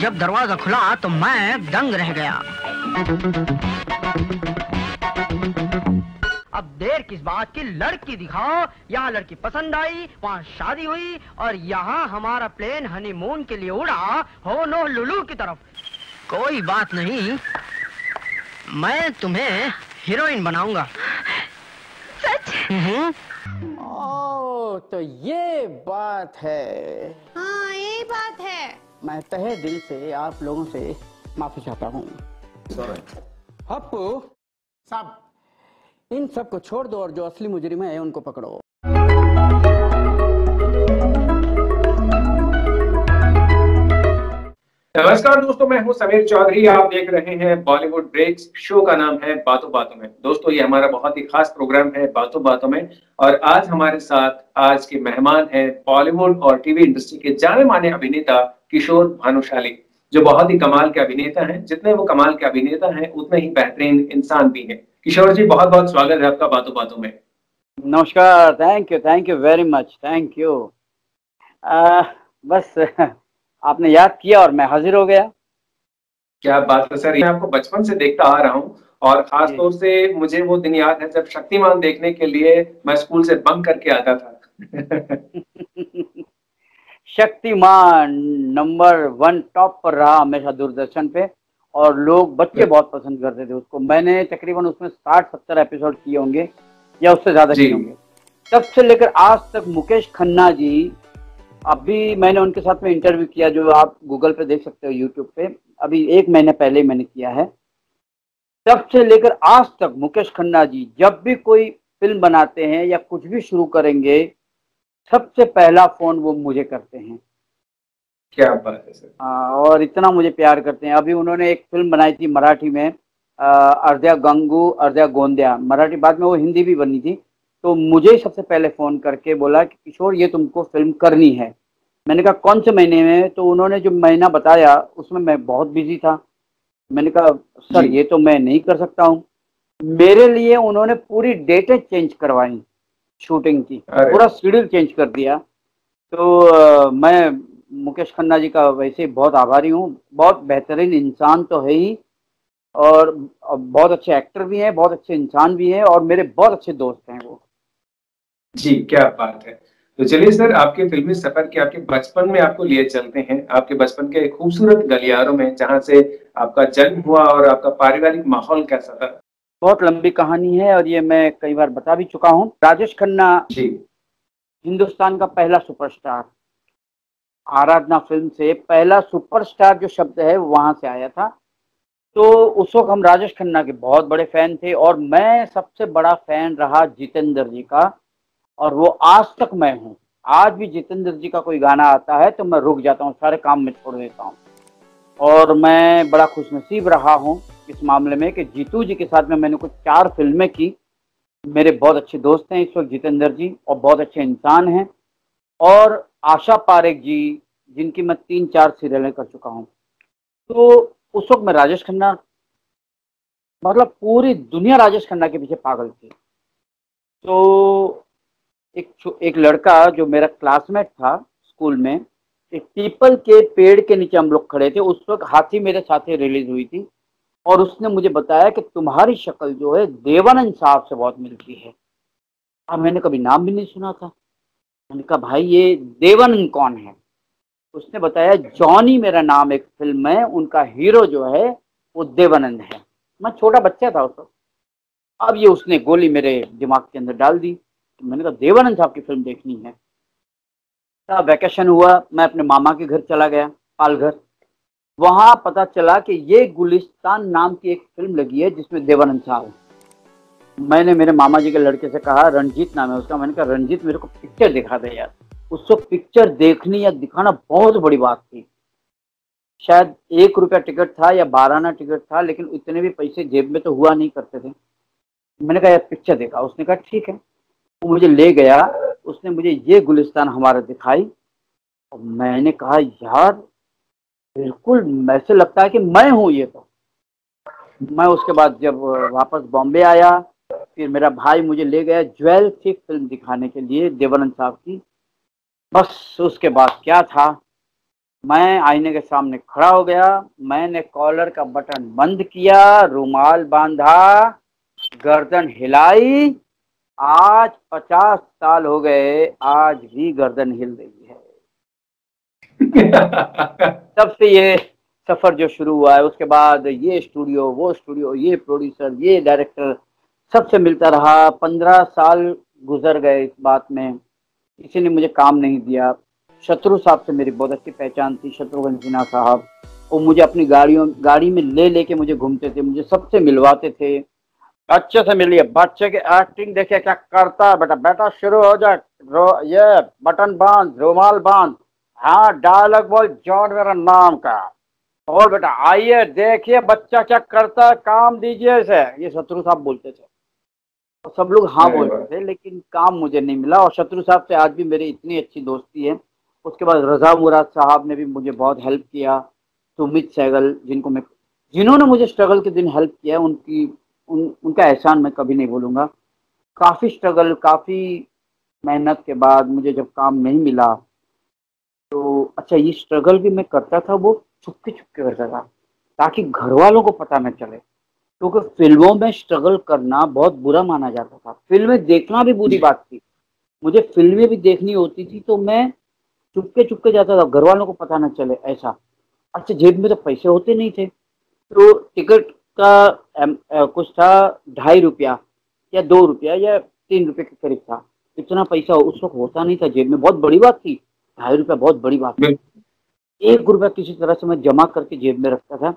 जब दरवाजा खुला तो मैं दंग रह गया। अब देर किस बात की, लड़की दिखाओ। यहाँ लड़की पसंद आई, वहाँ शादी हुई और यहाँ हमारा प्लेन हनीमून के लिए उड़ा होनोलुलु की तरफ। कोई बात नहीं, मैं तुम्हें हीरोइन बनाऊंगा। सच? ओह, तो ये बात है। हाँ, ये बात है। मैं तहे दिल से आप लोगों से माफी चाहता हूँ। हप्पू साहब, इन सब को छोड़ दो और जो असली मुजरिम है उनको पकड़ो। नमस्कार दोस्तों, मैं हूं समीर चौधरी। आप देख रहे हैं बॉलीवुड ब्रेक्स। शो का नाम है बातों बातों में। दोस्तों, ये हमारा बहुत ही खास प्रोग्राम है बातों बातों में, और आज हमारे साथ आज के मेहमान हैं बॉलीवुड और टीवी इंडस्ट्री के जाने माने अभिनेता किशोर भानुशाली, जो बहुत ही कमाल के अभिनेता हैं। जितने वो कमाल के अभिनेता हैं उतने ही बेहतरीन इंसान भी हैं। किशोर जी, बहुत बहुत स्वागत है आपका बातों बातों में। नमस्कार, thank you very much, thank you. बस आपने याद किया और मैं हाजिर हो गया। क्या बात है सर, मैं आपको बचपन से देखता आ रहा हूँ, और खास तौर से मुझे वो दिन याद है जब शक्तिमान देखने के लिए मैं स्कूल से बंक करके आता था। शक्तिमान नंबर 1 टॉप पर रहा हमेशा दूरदर्शन पे, और लोग बच्चे बहुत पसंद करते थे उसको। मैंने तकरीबन उसमें 60-70 एपिसोड किए होंगे या उससे ज्यादा किए होंगे। तब से लेकर आज तक मुकेश खन्ना जी, अभी मैंने उनके साथ में इंटरव्यू किया जो आप गूगल पे देख सकते हो, यूट्यूब पे, अभी 1 महीने पहले ही मैंने किया है। तब से लेकर आज तक मुकेश खन्ना जी जब भी कोई फिल्म बनाते हैं या कुछ भी शुरू करेंगे, सबसे पहला फोन वो मुझे करते हैं। क्या बात है सर। और इतना मुझे प्यार करते हैं। अभी उन्होंने एक फिल्म बनाई थी मराठी में, अर्ध्या गंगू अर्ध्या गोंदिया, मराठी, बाद में वो हिंदी भी बनी थी। तो मुझे ही सबसे पहले फ़ोन करके बोला कि किशोर, ये तुमको फिल्म करनी है। मैंने कहा कौन से महीने में? तो उन्होंने जो महीना बताया उसमें मैं बहुत बिजी था। मैंने कहा सर ये तो मैं नहीं कर सकता हूँ। मेरे लिए उन्होंने पूरी डेटें चेंज करवाई, शूटिंग की पूरा शेड्यूल चेंज कर दिया। तो मैं मुकेश खन्ना जी का वैसे बहुत आभारी हूँ। बहुत बेहतरीन इंसान तो है ही, और बहुत अच्छे एक्टर भी हैं, बहुत अच्छे इंसान भी हैं, और मेरे बहुत अच्छे दोस्त हैं वो। जी, क्या बात है। तो चलिए सर, आपके फिल्मी सफर के, आपके बचपन में आपको लिए चलते हैं, आपके बचपन के खूबसूरत गलियारों में जहां से आपका जन्म हुआ, और आपका पारिवारिक माहौल कैसा था। बहुत लंबी कहानी है और ये मैं कई बार बता भी चुका हूँ। राजेश खन्ना जी, हिंदुस्तान का पहला सुपरस्टार। आराधना फिल्म से पहला सुपरस्टार जो शब्द है वहां से आया था। तो उस वक्त हम राजेश खन्ना के बहुत बड़े फैन थे, और मैं सबसे बड़ा फैन रहा जितेंद्र जी का, और वो आज तक मैं हूँ। आज भी जितेंद्र जी का कोई गाना आता है तो मैं रुक जाता हूँ, सारे काम में छोड़ देता हूँ। और मैं बड़ा खुशनसीब रहा हूँ इस मामले में कि जीतू जी के साथ में मैंने कुछ 4 फिल्में की। मेरे बहुत अच्छे दोस्त हैं इस वक्त जितेंद्र जी, और बहुत अच्छे इंसान हैं। और आशा पारेख जी, जिनकी मैं 3-4 सीरियलें कर चुका हूँ। तो उस वक्त मैं राजेश खन्ना, मतलब पूरी दुनिया राजेश खन्ना के पीछे पागल थी। तो एक लड़का जो मेरा क्लासमेट था स्कूल में, एक पीपल के पेड़ के नीचे हम लोग खड़े थे। उस वक्त हाथी मेरे साथ रिलीज हुई थी, और उसने मुझे बताया कि तुम्हारी शक्ल जो है देवानंद साहब से बहुत मिलती है। अब मैंने कभी नाम भी नहीं सुना था। मैंने कहा भाई ये देवानंद कौन है? उसने बताया जॉनी मेरा नाम एक फिल्म है, उनका हीरो जो है वो देवानंद है। मैं छोटा बच्चा था उस वक्त। अब ये उसने गोली मेरे दिमाग के अंदर डाल दी। तो मैंने कहा देवानंद साहब की फिल्म देखनी है। तब वैकेशन हुआ, मैं अपने मामा के घर चला गया, पालघर। वहां पता चला कि ये गुलिस्तान नाम की एक फिल्म लगी है जिसमें देवानंद साहब है। मैंने मेरे मामा जी के लड़के से कहा, रंजीत नाम है उसका, मैंने कहा रंजीत मेरे को पिक्चर दिखा दे यार। उस वक्त पिक्चर देखनी या दिखाना बहुत बड़ी बात थी। शायद 1 रुपया टिकट था या 12 आना टिकट था, लेकिन इतने भी पैसे जेब में तो हुआ नहीं करते थे। मैंने कहा यार पिक्चर देखा। उसने कहा ठीक है। वो मुझे ले गया, उसने मुझे ये गुलिस्तान हमारा दिखाई, और मैंने कहा यार बिल्कुल ऐसे लगता है कि मैं हूँ ये। तो मैं उसके बाद जब वापस बॉम्बे आया, फिर मेरा भाई मुझे ले गया ज्वेल थिक फिल्म दिखाने के लिए देवानंद साहब की। बस उसके बाद क्या था, मैं आईने के सामने खड़ा हो गया, मैंने कॉलर का बटन बंद किया, रुमाल बांधा, गर्दन हिलाई। आज 50 साल हो गए, आज भी गर्दन हिल रही है। तब से ये सफर जो शुरू हुआ है, उसके बाद ये स्टूडियो, वो स्टूडियो, ये प्रोड्यूसर, ये डायरेक्टर, सबसे मिलता रहा। 15 साल गुजर गए इस बात में, किसी ने मुझे काम नहीं दिया। शत्रु साहब से मेरी बहुत अच्छी पहचान थी, शत्रुघ्न सिन्हा साहब। वो मुझे अपनी गाड़ी में ले लेके मुझे घूमते थे, मुझे सबसे मिलवाते थे। अच्छे से मिलिए, बच्चे की एक्टिंग देखिए क्या करता है। बेटा बेटा शुरू हो जाए, ये बटन बांध, रुमाल बांध, हाँ डायलॉग बोल जॉन मेरा नाम का, और बेटा आइए देखिए बच्चा क्या करता है, काम दीजिए इसे। ये शत्रु साहब बोलते थे और सब लोग हाँ बोलते थे, लेकिन काम मुझे नहीं मिला। और शत्रु साहब से आज भी मेरी इतनी अच्छी दोस्ती है। उसके बाद रजा मुराद साहब ने भी मुझे बहुत हेल्प किया, सुमित सहगल, जिन्होंने मुझे स्ट्रगल के दिन हेल्प किया, उनका एहसान मैं कभी नहीं भूलूंगा। काफ़ी स्ट्रगल, काफ़ी मेहनत के बाद मुझे जब काम नहीं मिला, तो अच्छा ये स्ट्रगल भी मैं करता था, वो छुपके छुपके करता था ताकि घर वालों को पता न चले, क्योंकि फिल्मों में स्ट्रगल करना बहुत बुरा माना जाता था। फिल्में देखना भी बुरी बात थी। मुझे फिल्में भी देखनी होती थी तो मैं चुपके चुपके जाता था, घर वालों को पता न चले ऐसा। अच्छा जेब में तो पैसे होते नहीं थे, तो टिकट का कुछ था 2.5 रुपया या 2 रुपया या 3 रुपये के करीब था। इतना पैसा उस वक्त होता नहीं था जेब में, बहुत बड़ी बात थी। 2.5 रुपया बहुत बड़ी बात थी। 1 रुपया किसी तरह से मैं जमा करके जेब में रखता था।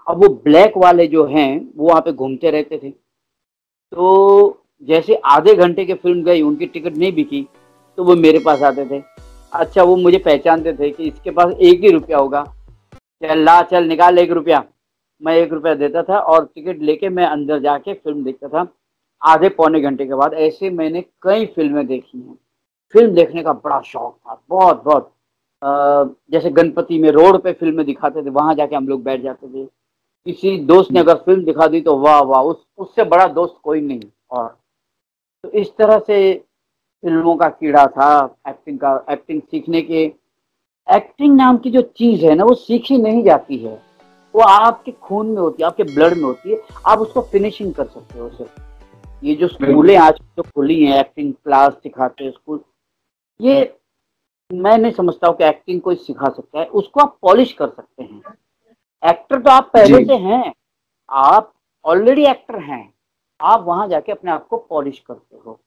अब वो ब्लैक वाले जो हैं वो वहाँ पे घूमते रहते थे, तो जैसे आधे घंटे की फिल्म गई, उनकी टिकट नहीं बिकी, तो वो मेरे पास आते थे। अच्छा वो मुझे पहचानते थे कि इसके पास 1 ही रुपया होगा, चल ला चल निकाल 1 रुपया। मैं 1 रुपया देता था और टिकट लेके मैं अंदर जाके फिल्म देखता था। आधे पौने घंटे के बाद ऐसे मैंने कई फिल्में देखी हैं। फिल्म देखने का बड़ा शौक था, बहुत बहुत। जैसे गणपति में रोड पे फिल्में दिखाते थे, वहां जाके हम लोग बैठ जाते थे। किसी दोस्त ने अगर फिल्म दिखा दी तो वाह वाह, उससे बड़ा दोस्त कोई नहीं। और तो इस तरह से फिल्मों का कीड़ा था, एक्टिंग सीखने के। एक्टिंग नाम की जो चीज है ना, वो सीखी नहीं जाती है, वो आपके खून में होती है, आपके ब्लड में होती है। आप उसको फिनिशिंग कर सकते हो उसे। ये जो स्कूलें आज जो खुली हैं, एक्टिंग क्लास सिखाते हैं स्कूल, ये मैं नहीं समझता हूँ कि एक्टिंग कोई सिखा सकता है। उसको आप पॉलिश कर सकते हैं। एक्टर तो आप पहले से हैं, आप ऑलरेडी एक्टर हैं। आप वहां जाके अपने आप को पॉलिश करते हो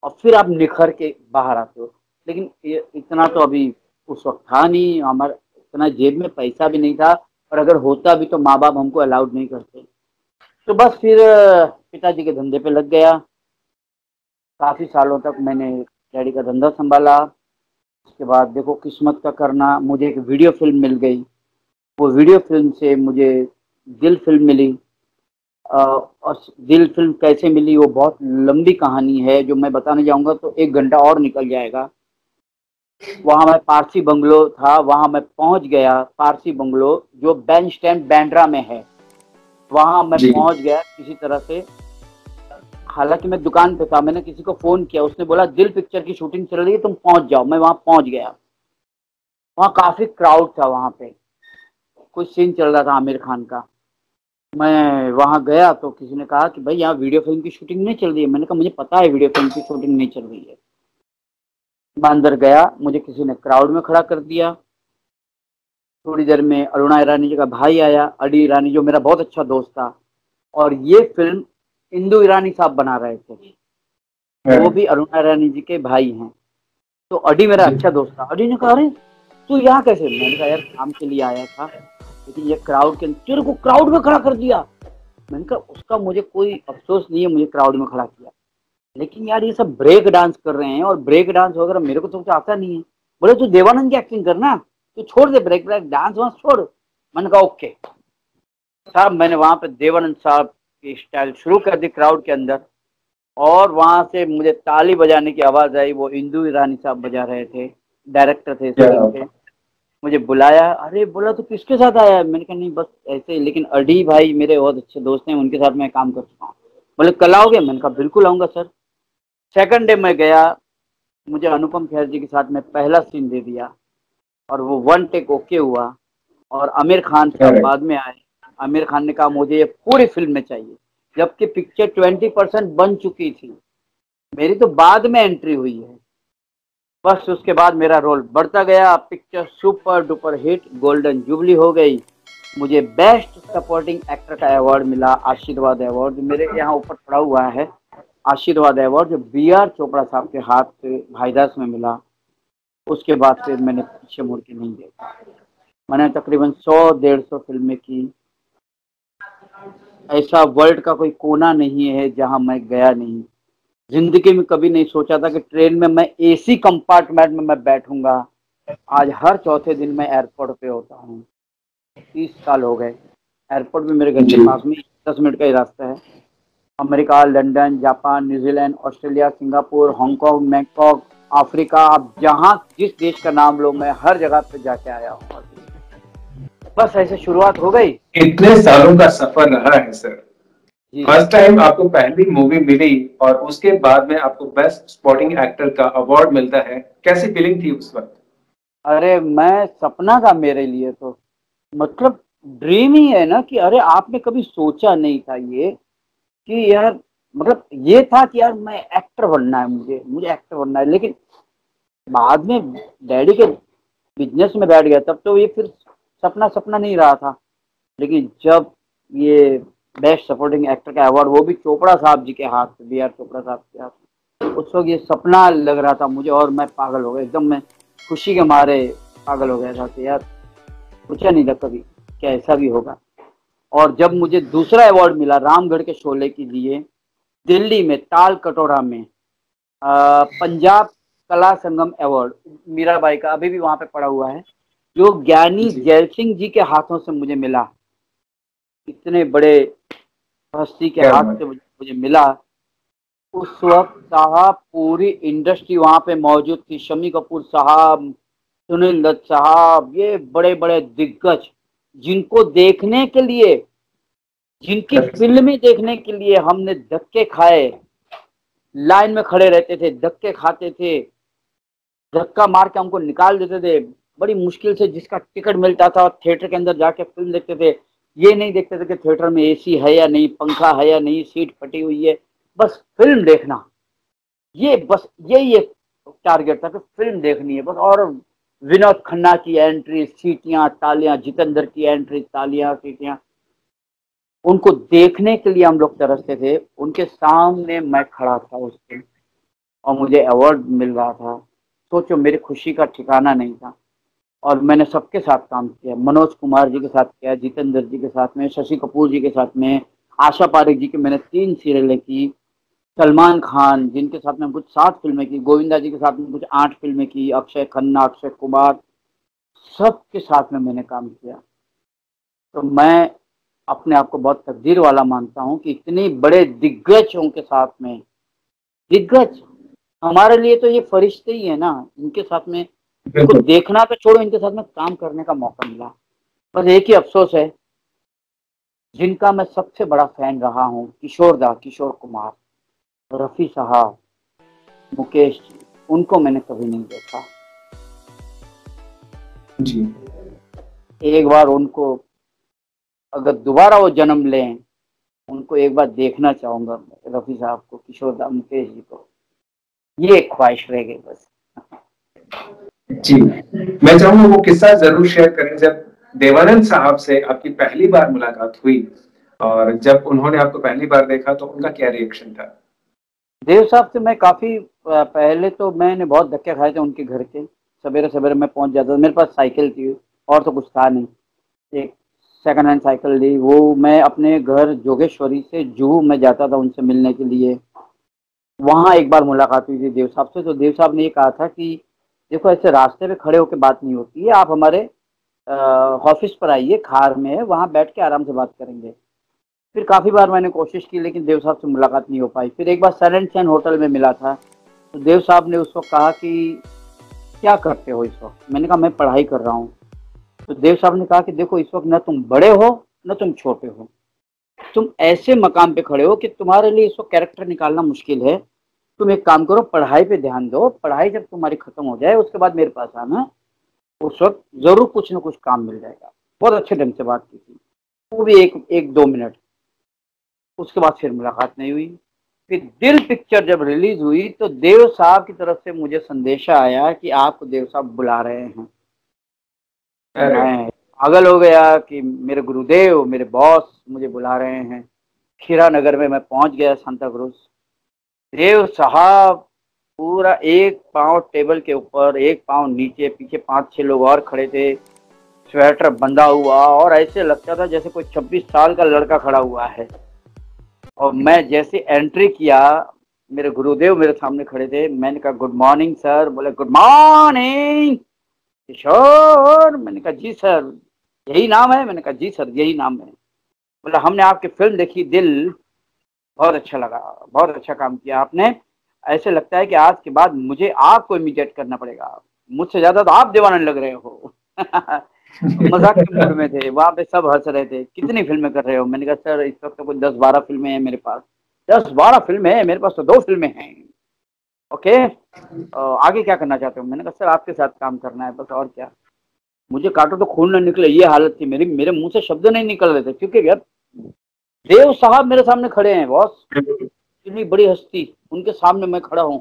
और फिर आप निखर के बाहर आते हो। लेकिन ये इतना तो अभी उस वक्त था नहीं, हमारे इतना जेब में पैसा भी नहीं था, और अगर होता भी तो माँ बाप हमको अलाउड नहीं करते। तो बस फिर पिताजी के धंधे पे लग गया। काफ़ी सालों तक मैंने डैडी का धंधा संभाला। उसके बाद देखो किस्मत का करना, मुझे एक वीडियो फिल्म मिल गई। वो वीडियो फिल्म से मुझे दिल फिल्म मिली। और दिल फिल्म कैसे मिली वो बहुत लंबी कहानी है, जो मैं बताने जाऊंगा तो 1 घंटा और निकल जाएगा। वहाँ मैं पारसी बंगलो था, वहाँ मैं पहुँच गया। पारसी बंगलो जो बैंड स्टैंड बांद्रा में है, वहाँ मैं पहुँच गया किसी तरह से। हालांकि मैं दुकान पे था, मैंने किसी को फ़ोन किया, उसने बोला दिल पिक्चर की शूटिंग चल रही है, तुम पहुँच जाओ। मैं वहाँ पहुँच गया। वहाँ काफ़ी क्राउड था, वहाँ पे कुछ सीन चल रहा था आमिर खान का। मैं वहाँ गया तो किसी ने कहा कि भाई यहाँ वीडियो फिल्म की शूटिंग नहीं चल रही है। मैंने कहा मुझे पता है वीडियो फिल्म की शूटिंग नहीं चल रही है। मैं अंदर गया, मुझे किसी ने क्राउड में खड़ा कर दिया। थोड़ी देर में अरुणा ईरानी जी का भाई आया, अडी ईरानी, जो मेरा बहुत अच्छा दोस्त था, और ये फिल्म इंदु ईरानी साहब बना रहे थे। वो भी अरुणा ईरानी जी के भाई हैं। तो अडी मेरा अच्छा दोस्त था। अडी ने कहा अरे तू यहाँ कैसे? मैंने कहा यार काम के लिए आया था, लेकिन ये क्राउड के तेरे को क्राउड में खड़ा कर दिया। मैंने कहा उसका मुझे कोई अफसोस नहीं है, मुझे क्राउड में खड़ा किया, लेकिन यार ये सब ब्रेक डांस कर रहे हैं और ब्रेक डांस वगैरह मेरे को तो कुछ आता नहीं है। बोले तू देवानंद की एक्टिंग करना, तू छोड़ दे ब्रेक डांस वांस छोड़। मैंने कहा ओके साहब। मैंने वहाँ पे देवानंद साहब की स्टाइल शुरू कर दी क्राउड के अंदर, और वहाँ से मुझे ताली बजाने की आवाज़ आई। वो इंदु ईरानी साहब बजा रहे थे, डायरेक्टर थे इसके। मुझे बुलाया, अरे बोला तो किसके साथ आया है? मैंने कहा नहीं बस ऐसे ही, लेकिन अडी भाई मेरे बहुत अच्छे दोस्त हैं, उनके साथ मैं काम कर चुका हूँ। बोले कल आओगे? मैंने कहा बिल्कुल आऊँगा सर। सेकंड डे मैं गया, मुझे अनुपम खेर जी के साथ में पहला सीन दे दिया। और वो वन टेक ओके हुआ, और आमिर खान साहब बाद में आए। आमिर खान ने कहा मुझे ये पूरी फिल्म में चाहिए, जबकि पिक्चर 20% बन चुकी थी, मेरी तो बाद में एंट्री हुई है। बस उसके बाद मेरा रोल बढ़ता गया, picture super duper hit, golden jubilee हो गई, मुझे बेस्ट सपोर्टिंग एक्टर का अवार्ड मिला, आशीर्वाद अवार्ड मेरे यहाँ ऊपर पड़ा हुआ है, आशीर्वाद अवार्ड जो B.R. चोपड़ा साहब के हाथ से भाईदास में मिला। उसके बाद फिर मैंने पीछे मुड़ के नहीं देखा। मैंने तकरीबन 100-150 फिल्में की। ऐसा वर्ल्ड का कोई कोना नहीं है जहां मैं गया नहीं। जिंदगी में कभी नहीं सोचा था कि ट्रेन में मैं AC कंपार्टमेंट में मैं बैठूंगा। आज हर चौथे दिन मैं एयरपोर्ट पे होता हूँ। 30 साल हो गए। एयरपोर्ट भी मेरे घर के पास में 10 मिनट का ही रास्ता है। America, London, Japan, New Zealand, Australia, Singapore, Hong Kong, Bangkok, Africa, आप जहाँ जिस देश का नाम लो, मैं हर जगह पे जाके आया हूँ। बस ऐसे शुरुआत हो गई। इतने सालों का सफर रहा है सर। फर्स्ट टाइम आपको पहली मूवी मिली और उसके बाद में आपको बेस्ट सपोर्टिंग एक्टर का अवार्ड मिलता है, कैसी फीलिंग थी उस वक्त? अरे मैं सपना था मेरे लिए, तो मतलब ड्रीम ही है ना कि अरे आपने कभी सोचा नहीं था ये कि यार, मतलब ये था कि यार मैं एक्टर बनना है, मुझे एक्टर बनना है। लेकिन बाद में डैडी के बिजनेस में बैठ गया, तब तो ये फिर सपना सपना नहीं रहा था। लेकिन जब ये बेस्ट सपोर्टिंग एक्टर का अवार्ड, वो भी चोपड़ा साहब जी के हाथ से, B.R. चोपड़ा साहब के हाथ से, उस वक्त ये सपना लग रहा था मुझे, और मैं पागल हो गया एकदम। मैं खुशी के मारे पागल हो गया था कि यार सोचा नहीं था कभी कि ऐसा भी होगा। और जब मुझे दूसरा अवार्ड मिला रामगढ़ के शोले के लिए, दिल्ली में ताल कटोरा में, पंजाब कला संगम अवार्ड मीराबाई का अभी भी वहां पे पड़ा हुआ है, जो ज्ञानी जैल सिंह जी के हाथों से मुझे मिला। इतने बड़े हस्ती के हाथ से मुझे मिला। उस वक्त साहब पूरी इंडस्ट्री वहां पे मौजूद थी। शम्मी कपूर साहब, सुनील दत्त साहब, ये बड़े बड़े दिग्गज जिनको देखने के लिए, जिनकी फिल्में देखने के लिए हमने धक्के खाए, लाइन में खड़े रहते थे, धक्के खाते थे, धक्का मार के हमको निकाल देते थे बड़ी मुश्किल से। जिसका टिकट मिलता था थिएटर के अंदर जाके फिल्म देखते थे। ये नहीं देखते थे कि थिएटर में AC है या नहीं, पंखा है या नहीं, सीट फटी हुई है, बस फिल्म देखना। ये बस यही एक टारगेट था कि फिल्म देखनी है बस। और विनोद खन्ना की एंट्री, सीटियां, तालियां, जितेंद्र की एंट्री, तालियां, सीटियां, उनको देखने के लिए हम लोग तरसते थे। उनके सामने मैं खड़ा था उस दिन और मुझे अवार्ड मिल रहा था। सोचो मेरी खुशी का ठिकाना नहीं था। और मैंने सबके साथ काम किया, मनोज कुमार जी के साथ किया, जितेंद्र जी के साथ में, शशि कपूर जी के साथ में, आशा पारेख जी के मैंने 3 सीरियलें की, सलमान खान जिनके साथ में कुछ 7 फिल्में की, गोविंदा जी के साथ में कुछ 8 फिल्में की, अक्षय खन्ना, अक्षय कुमार, सबके साथ में मैंने काम किया। तो मैं अपने आप को बहुत तकदीर वाला मानता हूँ कि इतने बड़े दिग्गजों के साथ में, दिग्गज हमारे लिए तो ये फरिश्ते ही है ना, इनके साथ में इनको देखना तो छोड़ो, इनके साथ में काम करने का मौका मिला। बस एक ही अफसोस है, जिनका मैं सबसे बड़ा फैन रहा हूँ, किशोर कुमार, रफी साहब, मुकेश जी, उनको मैंने कभी नहीं देखा जी। एक बार उनको अगर दोबारा वो जन्म लें, उनको एक बार देखना चाहूंगा, रफी साहब को, किशोर मुकेश जी को। ये एक ख्वाहिश रह गई बस। जी, मैं चाहूंगा वो किस्सा जरूर शेयर करें, जब देवानंद साहब से आपकी पहली बार मुलाकात हुई और जब उन्होंने आपको पहली बार देखा तो उनका क्या रिएक्शन था? देव साहब से मैं काफी पहले तो मैंने बहुत धक्के खाए थे उनके घर के। सवेरे सवेरे मैं पहुंच जाता था, मेरे पास साइकिल थी और तो कुछ था नहीं, एक सेकंड हैंड साइकिल ली, वो मैं अपने घर जोगेश्वरी से जुहू में जाता था उनसे मिलने के लिए। वहाँ एक बार मुलाकात हुई थी देव साहब से। तो देव साहब ने ये कहा था कि देखो ऐसे रास्ते पे खड़े होकर बात नहीं होती है, आप हमारे ऑफिस पर आइए, खार में है, वहाँ बैठ के आराम से बात करेंगे। फिर काफ़ी बार मैंने कोशिश की लेकिन देव साहब से मुलाकात नहीं हो पाई। फिर एक बार सन एंड सैंड होटल में मिला था, तो देव साहब ने उस वक्त कहा कि क्या करते हो इस वक्त? मैंने कहा मैं पढ़ाई कर रहा हूँ। तो देव साहब ने कहा कि देखो इस वक्त न तुम बड़े हो न तुम छोटे हो, तुम ऐसे मकाम पे खड़े हो कि तुम्हारे लिए इस वक्त कैरेक्टर निकालना मुश्किल है। तुम एक काम करो, पढ़ाई पे ध्यान दो, पढ़ाई जब तुम्हारी खत्म हो जाए उसके बाद मेरे पास आना, उस वक्त जरूर कुछ न कुछ काम मिल जाएगा। बहुत अच्छे ढंग से बात की थी, वो भी एक दो मिनट। उसके बाद फिर मुलाकात नहीं हुई। फिर दिल पिक्चर जब रिलीज हुई तो देव साहब की तरफ से मुझे संदेशा आया कि आपको देव साहब बुला रहे हैं। मैं पागल हो गया कि मेरे गुरुदेव, मेरे बॉस मुझे बुला रहे हैं। खीरा नगर में मैं पहुंच गया, सांता क्रूज। देव साहब पूरा एक पांव टेबल के ऊपर, एक पांव नीचे, पीछे 5-6 लोग और खड़े थे, स्वेटर बंधा हुआ, और ऐसे लगता था जैसे कोई 26 साल का लड़का खड़ा हुआ है। और मैं जैसे एंट्री किया, मेरे गुरुदेव मेरे सामने खड़े थे। मैंने कहा गुड मॉर्निंग सर। बोले गुड मॉर्निंग किशोर। मैंने कहा जी सर, यही नाम है? मैंने कहा जी सर, यही नाम है। बोला हमने आपकी फिल्म देखी दिल, बहुत अच्छा लगा, बहुत अच्छा काम किया आपने। ऐसे लगता है कि आज के बाद मुझे आपको इमिटेट करना पड़ेगा, मुझसे ज्यादा तो आप देवानंद लग रहे हो। मजाक के मूड में थे, वहां पे सब हंस रहे थे। कितनी फिल्में कर रहे हो? मैंने कहा सर इस वक्त तो कुछ 10-12 फिल्में हैं मेरे पास। 10-12 फिल्में हैं मेरे पास? तो 2 फिल्में हैं। ओके, आगे क्या करना चाहते हो? मैंने कहा सर आपके साथ काम करना है बस, और क्या। मुझे काटो तो खून न निकले, ये हालत थी मेरी। मेरे मुंह से शब्द नहीं निकल रहे थे, क्योंकि यार देव साहब मेरे सामने खड़े हैं बॉस, इतनी बड़ी हस्ती, उनके सामने मैं खड़ा हूँ।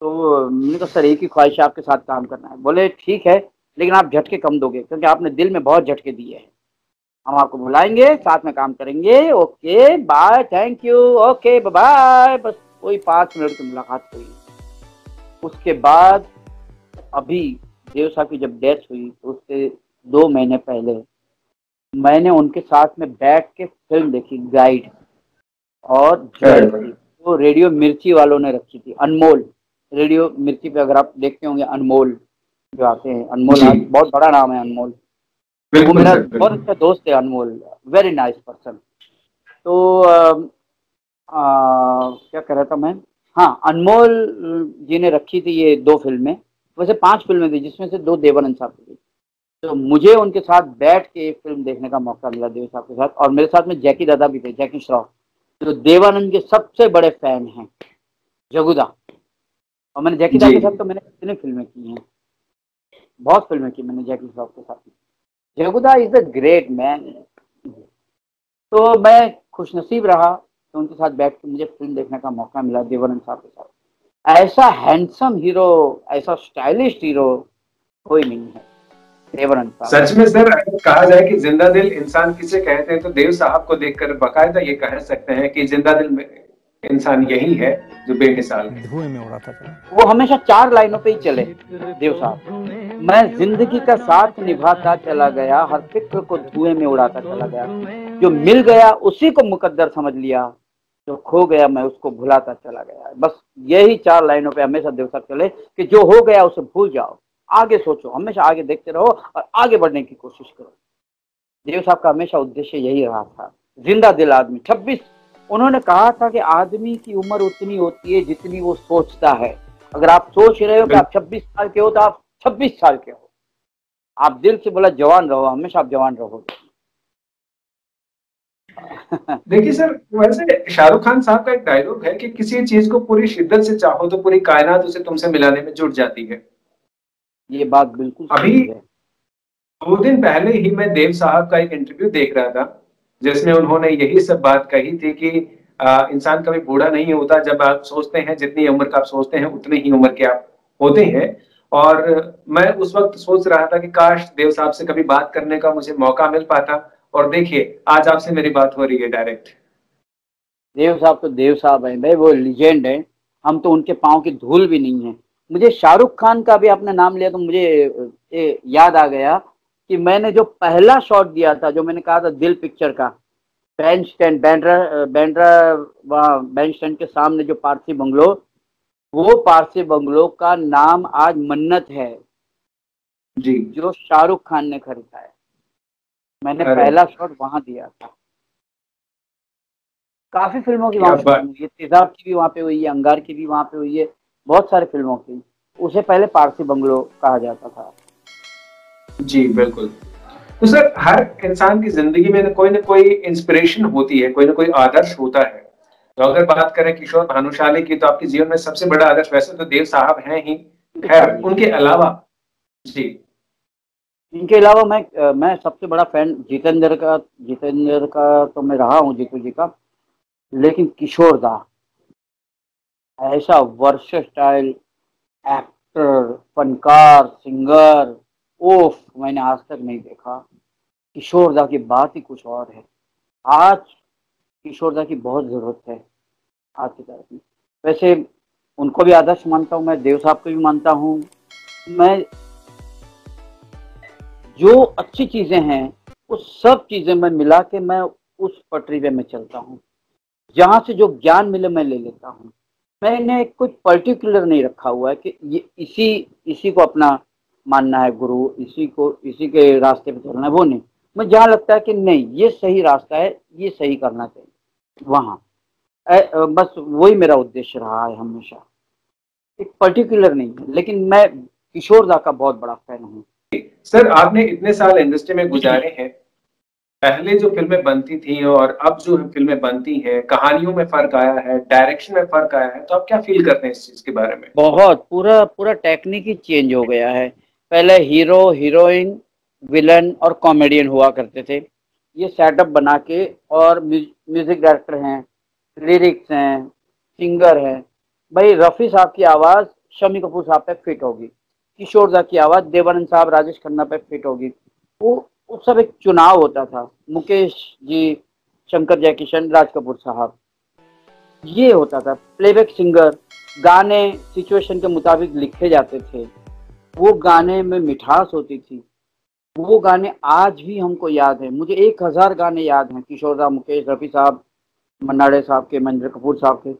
तो मैंने कहा सर एक ही ख्वाहिश है, आपके साथ काम करना है। बोले ठीक है, लेकिन आप झटके कम दोगे, क्योंकि आपने दिल में बहुत झटके दिए हैं। हम आपको बुलाएंगे, साथ में काम करेंगे। Okay bye, thank you, okay bye. बस वही 5 मिनट की मुलाकात हुई। उसके बाद अभी देव साहब की जब डेथ हुई तो उससे 2 महीने पहले मैंने उनके साथ में बैठ के फिल्म देखी गाइड, और वो रेडियो मिर्ची वालों ने रखी थी, अनमोल। रेडियो मिर्ची पे अगर आप देखते होंगे अनमोल जो आते हैं, अनमोल आज बहुत बड़ा नाम है अनमोल। वो मेरा बहुत अच्छा दोस्त है अनमोल, वेरी नाइस पर्सन। तो क्या कह रहा था मैं, हाँ, अनमोल जी ने रखी थी ये 2 फिल्में। वैसे 5 फिल्में थी, जिसमें से 2 देवानंद साहब की थी। तो मुझे उनके साथ बैठ के एक फिल्म देखने का मौका मिला देव साहब के साथ। और मेरे साथ में जैकी दादा भी थे, जैकी श्रॉफ, जो देवानंद के सबसे बड़े फैन हैं, जगुदा। और मैंने जैकी दादा के साथ तो मैंने कितनी फिल्में की हैं, बहुत फिल्में की मैंने जैकी श्रॉफ के साथ। जगुदा इज अ ग्रेट मैन। तो मैं खुशनसीब रहा तो उनके साथ बैठ के मुझे फिल्म देखने का मौका मिला देवानंद साहब के साथ। ऐसा हैंडसम हीरो, ऐसा स्टाइलिश हीरो कोई नहीं है देवानंद साहब। सच में सर, अगर कहा जाए कि जिंदा दिल इंसान किसे कहते हैं तो देव साहब को देखकर बाकायदा ये कह सकते हैं कि जिंदा दिल में इंसान यही है जो बेमिसाल है। धुएं में उड़ाता चला, वो हमेशा 4 लाइनों पे ही चले देव साहब। मैं जिंदगी का साथ निभाता चला गया, हर फिक्र को धुएं में उड़ाता चला गया। जो मिल गया उसी को मुकद्दर समझ लिया, जो खो गया मैं उसको भुलाता चला गया। बस यही 4 लाइनों पे हमेशा देव साहब चले कि जो हो गया उसे भूल जाओ, आगे सोचो, हमेशा आगे देखते रहो और आगे बढ़ने की कोशिश करो। देव साहब का हमेशा उद्देश्य यही रहा था। जिंदा दिल आदमी 26, उन्होंने कहा था कि आदमी की उम्र उतनी होती है जितनी वो सोचता है। अगर आप सोच रहे हो कि आप 26 साल के हो तो आप 26 साल के हो। आप दिल से बोला जवान रहो, हमेशा आप जवान रहोगे। देखिए सर, वैसे शाहरुख खान साहब का एक डायलॉग है कि किसी चीज को पूरी शिद्दत से चाहो तो पूरी कायनात उसे तुमसे मिलाने में जुट जाती है। ये बात बिल्कुल अभी सही है। 2 दिन पहले ही मैं देव साहब का एक इंटरव्यू देख रहा था, जिसमें उन्होंने यही सब बात कही थी कि इंसान कभी बूढ़ा नहीं होता। जब आप सोचते हैं जितनी उम्र का आप सोचते हैं उतनी ही उम्र के आप होते हैं। और मैं उस वक्त सोच रहा था कि काश देव साहब से कभी बात करने का मुझे मौका मिल पाता। और देखिए आज आपसे मेरी बात हो रही है डायरेक्ट। देव साहब तो देव साहब हैं भाई, वो लीजेंड है। हम तो उनके पाँव की धूल भी नहीं है। मुझे शाहरुख खान का भी आपने नाम लिया तो मुझे याद आ गया कि मैंने जो पहला शॉट दिया था, जो मैंने कहा था दिल पिक्चर का, बैंड स्टैंड, बैंड स्टैंड के सामने जो पारसी बंगलो, वो पारसी बंगलो का नाम आज मन्नत है जी, जो शाहरुख खान ने खरीदा है। मैंने पहला शॉट वहां दिया था। काफी फिल्मों की वहां शूटिंग हुई है, तेजाब की भी वहां पे हुई है, अंगार की भी वहां पे हुई है, बहुत सारी फिल्मों की। उसे पहले पारसी बंगलो कहा जाता था। जी बिल्कुल। तो सर, हर इंसान की जिंदगी में कोई ना कोई इंस्पिरेशन होती है, कोई ना कोई आदर्श होता है। तो अगर बात करें किशोर भानुशाली की, तो आपके जीवन में सबसे बड़ा आदर्श वैसे तो देव साहब हैं ही, खैर उनके अलावा जी इनके अलावा मैं सबसे बड़ा फैन जितेंद्र का तो मैं रहा हूँ, जीतू जी का। लेकिन किशोर दा ऐसा वर्सेटाइल एक्टर, फनकार, सिंगर, ओफ, मैंने आज तक नहीं देखा। किशोर दा की बात ही कुछ और है। आज किशोर दा की बहुत जरूरत है आज की तारीख में। वैसे उनको भी आदर्श मानता हूँ, मैं देव साहब को भी मानता हूँ। मैं जो अच्छी चीजें हैं वो सब चीजें मैं मिला के मैं उस पटरी पे मैं चलता हूँ। जहाँ से जो ज्ञान मिले मैं ले लेता हूँ। मैंने कुछ पर्टिकुलर नहीं रखा हुआ है कि ये इसी इसी को अपना मानना है गुरु, इसी के रास्ते पे चलना है, वो नहीं। मैं जहाँ लगता है कि नहीं ये सही रास्ता है, ये सही करना चाहिए, वहाँ बस वही मेरा उद्देश्य रहा है हमेशा। एक पर्टिकुलर नहीं है, लेकिन मैं किशोर दा का बहुत बड़ा फैन हूँ। सर, आपने इतने साल इंडस्ट्री में गुजारे हैं, पहले जो फिल्में बनती थी और अब जो फिल्में बनती हैं, कहानियों में फर्क आया है, डायरेक्शन में फर्क आया है, तो आप क्या फील करते हैं इस चीज के बारे में? बहुत पूरा पूरा टेक्निक ही चेंज हो गया है। पहले हीरो, हीरोइन, विलन और कॉमेडियन हुआ करते थे। ये सेटअप बना के, और म्यूजिक डायरेक्टर हैं, लिरिक्स हैं, सिंगर हैं। भाई रफ़ी साहब की आवाज़ शम्मी कपूर साहब पे फिट होगी, किशोर दा की आवाज़ देवानंद साहब, राजेश खन्ना पे फिट होगी। वो सब एक चुनाव होता था। मुकेश जी, शंकर जयकिशन, राज कपूर साहब, ये होता था। प्लेबैक सिंगर, गाने सिचुएशन के मुताबिक लिखे जाते थे। वो गाने में मिठास होती थी। वो गाने आज भी हमको याद है। मुझे 1000 गाने याद हैं, किशोर दा, मुकेश, रफ़ी साहब, मन्नाडे साहब के, महेंद्र कपूर साहब के,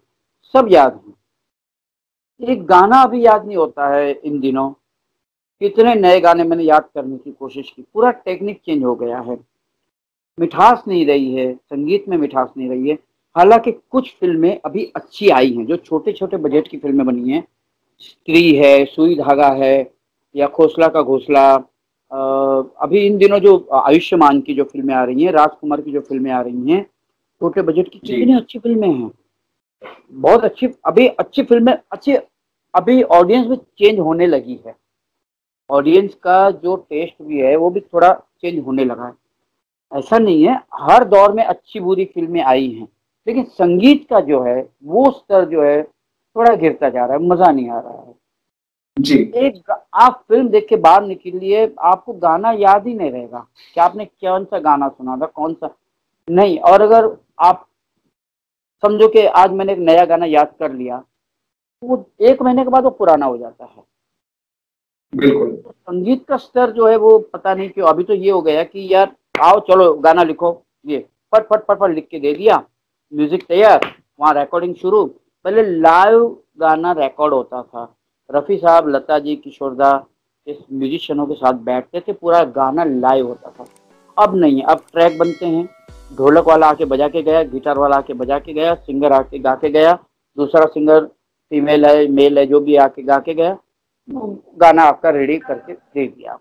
सब याद हैं। एक गाना अभी याद नहीं होता है इन दिनों। कितने नए गाने मैंने याद करने की कोशिश की। पूरा टेक्निक चेंज हो गया है, मिठास नहीं रही है, संगीत में मिठास नहीं रही है। हालांकि कुछ फिल्में अभी अच्छी आई हैं, जो छोटे छोटे बजट की फिल्में बनी हैं। स्त्री है, सुई धागा है, या खोसला का घोंसला। अभी इन दिनों जो आयुष्मान की जो फिल्में आ रही हैं, राजकुमार की जो फिल्में आ रही हैं, छोटे बजट की जी। कितनी अच्छी फिल्में हैं। बहुत अच्छी, अभी अच्छी फिल्में, अच्छी अभी ऑडियंस में चेंज होने लगी है। ऑडियंस का जो टेस्ट भी है वो भी थोड़ा चेंज होने लगा है। ऐसा नहीं है, हर दौर में अच्छी बुरी फिल्में आई हैं, लेकिन संगीत का जो है वो स्तर जो है थोड़ा गिरता जा रहा है, मजा नहीं आ रहा है। जी। आप फिल्म देख के बाहर निकलिए, आपको गाना याद ही नहीं रहेगा कि आपने कौन सा गाना सुना था, कौन सा नहीं। और अगर आप समझो कि आज मैंने एक नया गाना याद कर लिया, तो वो 1 महीने के बाद वो पुराना हो जाता है। बिल्कुल। तो संगीत का स्तर जो है वो पता नहीं क्यों अभी तो ये हो गया कि यार आओ चलो गाना लिखो, ये फट फट फट फट लिख के दे दिया, म्यूजिक तैयार, वहाँ रिकॉर्डिंग शुरू। पहले लाइव गाना रिकॉर्ड होता था। रफ़ी साहब, लता जी, किशोर दा, इस म्यूजिशियनों के साथ बैठते थे, पूरा गाना लाइव होता था। अब नहीं है, अब ट्रैक बनते हैं, ढोलक वाला आके बजा के गया, गिटार वाला आके बजा के गया, सिंगर आके गा के गया, दूसरा सिंगर फीमेल है मेल है जो भी आके गा के गया, गाना आपका रेडी करके दे दिया।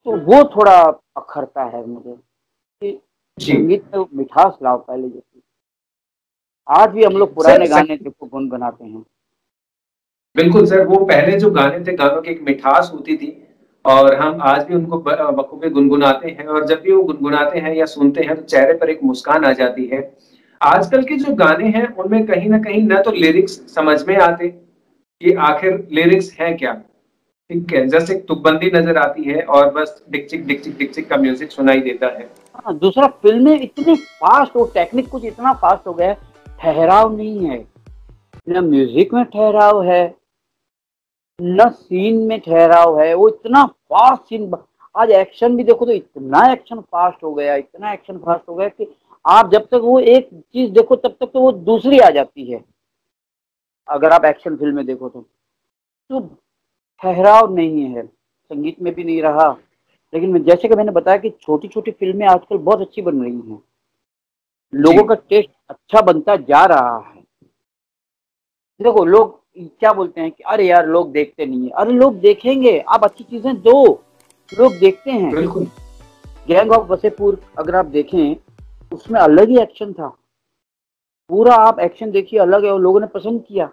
तो वो थोड़ा अखरता है मुझे कि जी। संगीत में मिठास लाओ पहले जैसी। आज भी हम लोग सर, पुराने गाने देखो गुनगुनाते हैं। बिल्कुल सर, वो पहले जो गाने थे, गानों की एक मिठास होती थी और हम आज भी उनको बखूबी गुनगुनाते हैं, और जब भी वो गुनगुनाते हैं या सुनते हैं तो चेहरे पर एक मुस्कान आ जाती है। आजकल के जो गाने हैं उनमें कहीं ना कहीं ना तो लिरिक्स समझ में आते कि आखिर लिरिक्स है क्या। ठीक है, जैसे तुकबंदी नजर आती है और बस डिक्चिक डिक्चिक डिक्चिक का म्यूजिक सुनाई देता है। हाँ, दूसरा फिल्में इतनी फास्ट, वो टेक्निक कुछ इतना फास्ट हो गया है, ठहराव नहीं है। न म्यूजिक में ठहराव है, न सीन में ठहराव है। वो इतना फास्ट सीन, आज एक्शन भी देखो तो इतना एक्शन फास्ट हो गया, इतना एक्शन फास्ट हो गया कि आप जब तक वो एक चीज देखो तब तक तो वो दूसरी आ जाती है। अगर आप एक्शन फिल्में देखो तो ठहराव नहीं है, संगीत में भी नहीं रहा। लेकिन जैसे कि मैंने बताया कि छोटी छोटी फिल्में आजकल बहुत अच्छी बन रही हैं, जी। लोगों का टेस्ट अच्छा बनता जा रहा है। देखो लोग क्या बोलते हैं कि अरे यार लोग देखते नहीं है, अरे लोग देखेंगे, आप अच्छी चीजें दो, लोग देखते हैं। बिल्कुल। गैंग ऑफ वसेपुर अगर आप देखें, उसमें अलग ही एक्शन था, पूरा आप एक्शन देखिए अलग है और लोगों ने पसंद किया।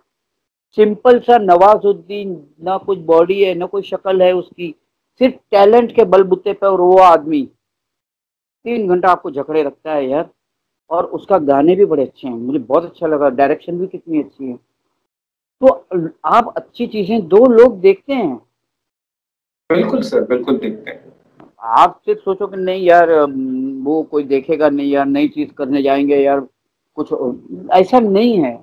सिंपल सा नवाजुद्दीन, ना कुछ बॉडी है ना कोई शक्ल है उसकी, सिर्फ टैलेंट के बलबूते पे, और वो आदमी 3 घंटा आपको जकड़े रखता है यार। और उसका गाने भी बड़े अच्छे हैं, मुझे बहुत अच्छा लगा, डायरेक्शन भी कितनी अच्छी है। तो आप अच्छी चीजें दो, लोग देखते हैं। बिल्कुल सर, बिल्कुल देखते हैं। आप सिर्फ सोचो कि नहीं यार वो कोई देखेगा नहीं यार, नई चीज करने जाएंगे यार, कुछ ऐसा नहीं है।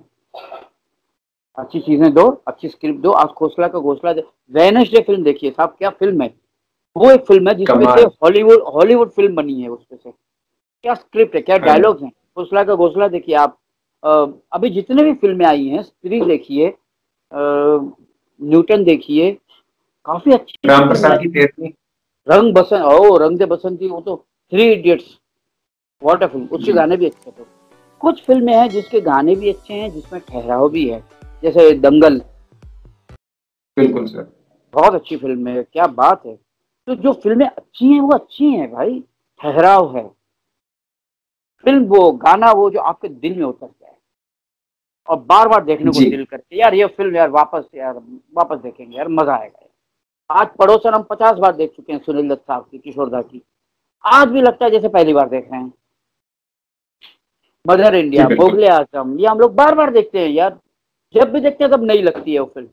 अच्छी चीजें दो, अच्छी स्क्रिप्ट दो। आज खोसला का घोसला वेडनेसडे फिल्म देखिए साहब, क्या फिल्म है वो। एक फिल्म है जिसपे से कमाल। हॉलीवुड हॉलीवुड फिल्म बनी है उसपे से। क्या स्क्रिप्ट है, क्या हाँ जी। डायलॉग्स हैं। खोसला का घोसला देखिए आप। अभी जितने भी फिल्में आई हैं, स्त्री देखिए, न्यूटन देखिए, काफी अच्छी अच्छी राम फिल्में प्रसाद आई। की 13वीं। रंग बसंत, ओ रंग दे बसंती, वो तो 3 इडियट्स, व्हाट अ फिल्म। उसके जी। गाने भी अच्छे थे। कुछ फिल्में हैं जिसके गाने भी अच्छे हैं, जिसमें ठहराव भी है, जैसे दंगल, बिल्कुल सर। बहुत अच्छी फिल्म है, क्या बात है। तो जो फिल्में अच्छी हैं वो अच्छी हैं भाई, ठहराव है। फिल्म वो गाना वो जो आपके दिल में उतर जाए और बार बार देखने को जी। दिल करते यार, ये फिल्म यार वापस देखेंगे यार, मजा आएगा। आज पड़ोसन हम 50 बार देख चुके हैं, सुनील दत्त साहब की, किशोर दा की। आज भी लगता है जैसे पहली बार देख रहे हैं। मदर जी इंडिया, बिल्कुल। मुगले आजम, ये हम लोग बार बार देखते हैं यार। जब भी देखते हैं तब नई लगती है वो फिल्म।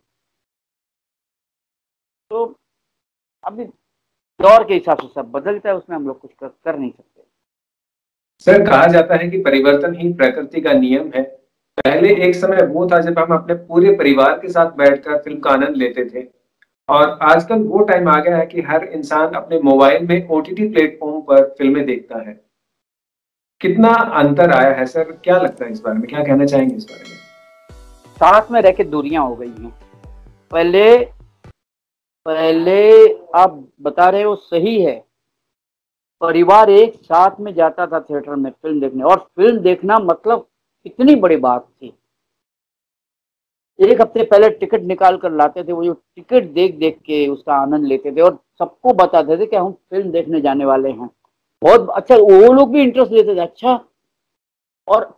तो अभी दौर के हिसाब से सब बदलता है, उसमें हम लोग कुछ कर नहीं सकते। सर, कहा जाता है कि परिवर्तन ही प्रकृति का नियम है। पहले एक समय वो था जब हम अपने पूरे परिवार के साथ बैठकर फिल्म का आनंद लेते थे, और आजकल वो टाइम आ गया है कि हर इंसान अपने मोबाइल में ओटीटी प्लेटफॉर्म पर फिल्में देखता है। कितना अंतर आया है सर, क्या लगता है इस बारे में, क्या कहना चाहेंगे इस बारे में? साथ में रह के दूरियां हो गई हैं। पहले पहले आप बता रहे हो सही है, परिवार एक साथ में जाता था थिएटर में फिल्म देखने, और फिल्म देखना मतलब कितनी बड़ी बात थी। एक हफ्ते पहले टिकट निकाल कर लाते थे, वो जो टिकट देख देख के उसका आनंद लेते थे, और सबको बताते थे कि हम फिल्म देखने जाने वाले हैं। बहुत अच्छा, वो लोग भी इंटरेस्ट लेते थे। अच्छा, और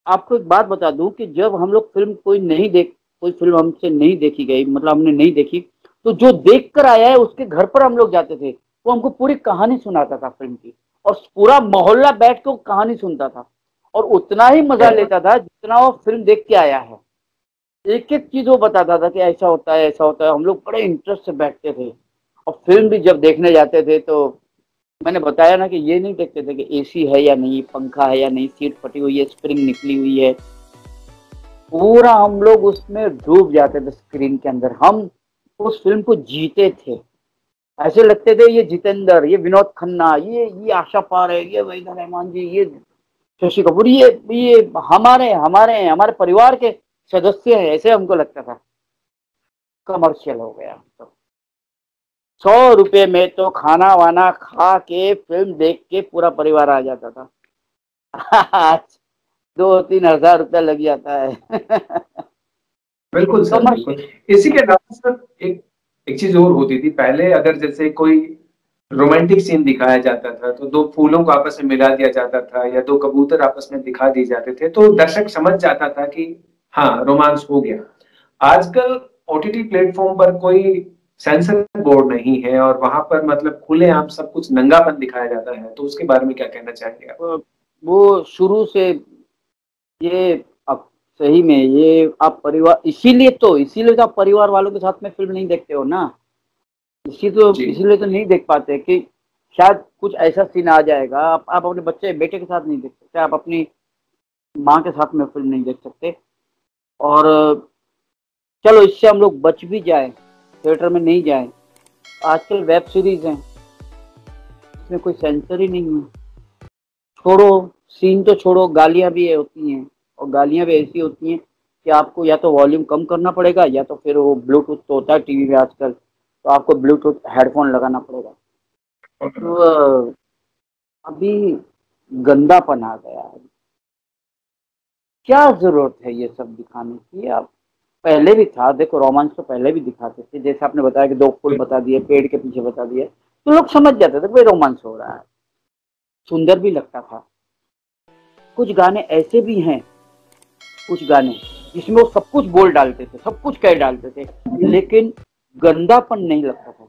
आपको एक बात बता दूं कि जब हम लोग कोई फिल्म हमसे नहीं देखी गई, मतलब हमने नहीं देखी, तो जो देख कर आया है उसके घर पर हम लोग जाते थे, वो हमको पूरी कहानी सुनाता था फिल्म की, और पूरा मोहल्ला बैठ के वो कहानी सुनता था, और उतना ही मजा क्या बात। लेता था जितना वो फिल्म देख के आया है। एक एक चीज वो बताता था कि ऐसा होता है, ऐसा होता है। हम लोग बड़े इंटरेस्ट से बैठते थे। और फिल्म भी जब देखने जाते थे तो मैंने बताया ना कि ये नहीं देखते थे कि एसी है या नहीं, पंखा है या नहीं, सीट फटी हुई है, स्प्रिंग निकली हुई है। पूरा हम लोग उसमें डूब जाते थे स्क्रीन के अंदर। हम उस फिल्म को जीते थे। ऐसे लगते थे ये जितेंद्र, ये विनोद खन्ना, ये आशा पारे, ये वहीदा रहमान जी, ये शशि कपूर, ये हमारे परिवार के सदस्य हैं, ऐसे हमको लगता था। कमर्शियल हो गया तो 100 रुपए में तो खाना वाना खा के फिल्म देख के पूरा परिवार आ जाता था। आज 2-3 हज़ार रुपया लग जाता है। बिल्कुल सर, बिल्कुल। कमर्शियल। इसी के अलावा सर, एक एक चीज और होती थी पहले, अगर जैसे कोई रोमांटिक सीन दिखाया जाता था तो दो फूलों को आपस में मिला दिया जाता था, या दो कबूतर आपस में दिखा दिए जाते थे, तो दर्शक समझ जाता था कि हाँ, रोमांस हो गया। आजकल ओटीटी प्लेटफॉर्म पर कोई सेंसर बोर्ड नहीं है, और वहां पर मतलब खुलेआम सब कुछ नंगापन दिखाया जाता है, तो उसके बारे में क्या कहना चाहेंगे आप? वो शुरू से ये, अब सही में ये आप परिवार, इसीलिए तो आप परिवार वालों के साथ में फिल्म नहीं देखते हो ना। जी। इसीलिए तो नहीं देख पाते कि शायद कुछ ऐसा सीन आ जाएगा। आप अपने बच्चे बेटे के साथ नहीं देख सकते, आप अपनी माँ के साथ में फिल्म नहीं देख सकते। और चलो इससे हम लोग बच भी जाए, थिएटर में नहीं जाए, आजकल वेब सीरीज हैं, इसमें कोई सेंसर ही नहीं है। छोड़ो, सीन तो छोड़ो, गालियां भी होती हैं, और गालियां भी ऐसी होती हैं कि आपको या तो वॉल्यूम कम करना पड़ेगा, या तो फिर वो ब्लूटूथ तो होता है टीवी में आजकल, तो आपको ब्लूटूथ हेडफोन लगाना पड़ेगा। तो अभी गंदापन आ गया है। क्या जरूरत है ये सब दिखाने की? आप पहले भी था, देखो रोमांस तो पहले भी दिखाते थे, जैसे आपने बताया कि 2 फूल बता दिए, पेड़ के पीछे बता दिए, तो लोग समझ जाते थे भाई रोमांस हो रहा है, सुंदर भी लगता था। कुछ गाने ऐसे भी हैं, कुछ गाने जिसमें वो सब कुछ बोल डालते थे, सब कुछ कह डालते थे, लेकिन गंदापन नहीं लगता था।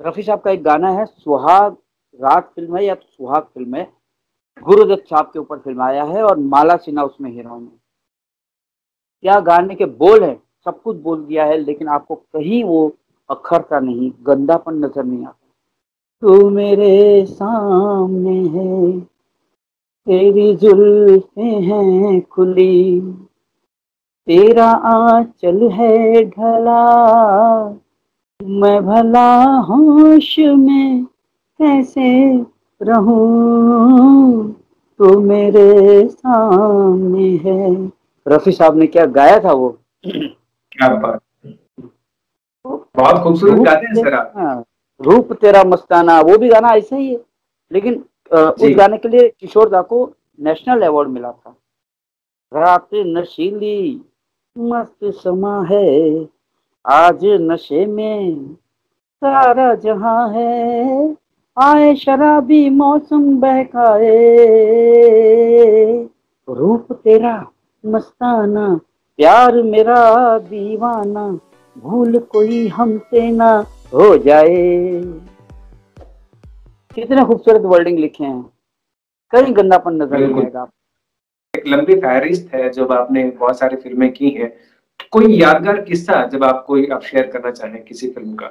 रफी साहब का एक गाना है, सुहाग रात फिल्म है या तो सुहाग फिल्म है, गुरुदत्त साहब के ऊपर फिल्म आया है और माला सिन्हा उसमें हीरोइन है। क्या गाने के बोल है, सब कुछ बोल दिया है, लेकिन आपको कहीं वो अखरता नहीं, गंदापन नजर नहीं आता। तू मेरे सामने है, तेरी जुल्फें हैं खुली, तेरा आंचल है ढला, मैं भला होश में कैसे रहूं, तू मेरे सामने है। रफी साहब ने क्या गाया था वो। क्या बात, बहुत खूबसूरत गाते हैं सर आप। हाँ, रूप तेरा मस्ताना, वो भी गाना ऐसा ही है, लेकिन उस गाने के लिए किशोर दा को नेशनल अवार्ड मिला था। रात नशीली मस्त समा है, आज नशे में सारा जहां है, आए शराबी मौसम बहकाए, रूप तेरा मस्ताना, प्यार मेरा दीवाना, भूल कोई हमसे ना हो जाए। कितने खूबसूरत वर्डिंग लिखे हैं, कहीं गंदापन नजर नहीं आएगा। एक लंबी फहरिस्त है जब आपने बहुत सारी फिल्में की हैं, कोई यादगार किस्सा जब आप शेयर करना चाहें किसी फिल्म का।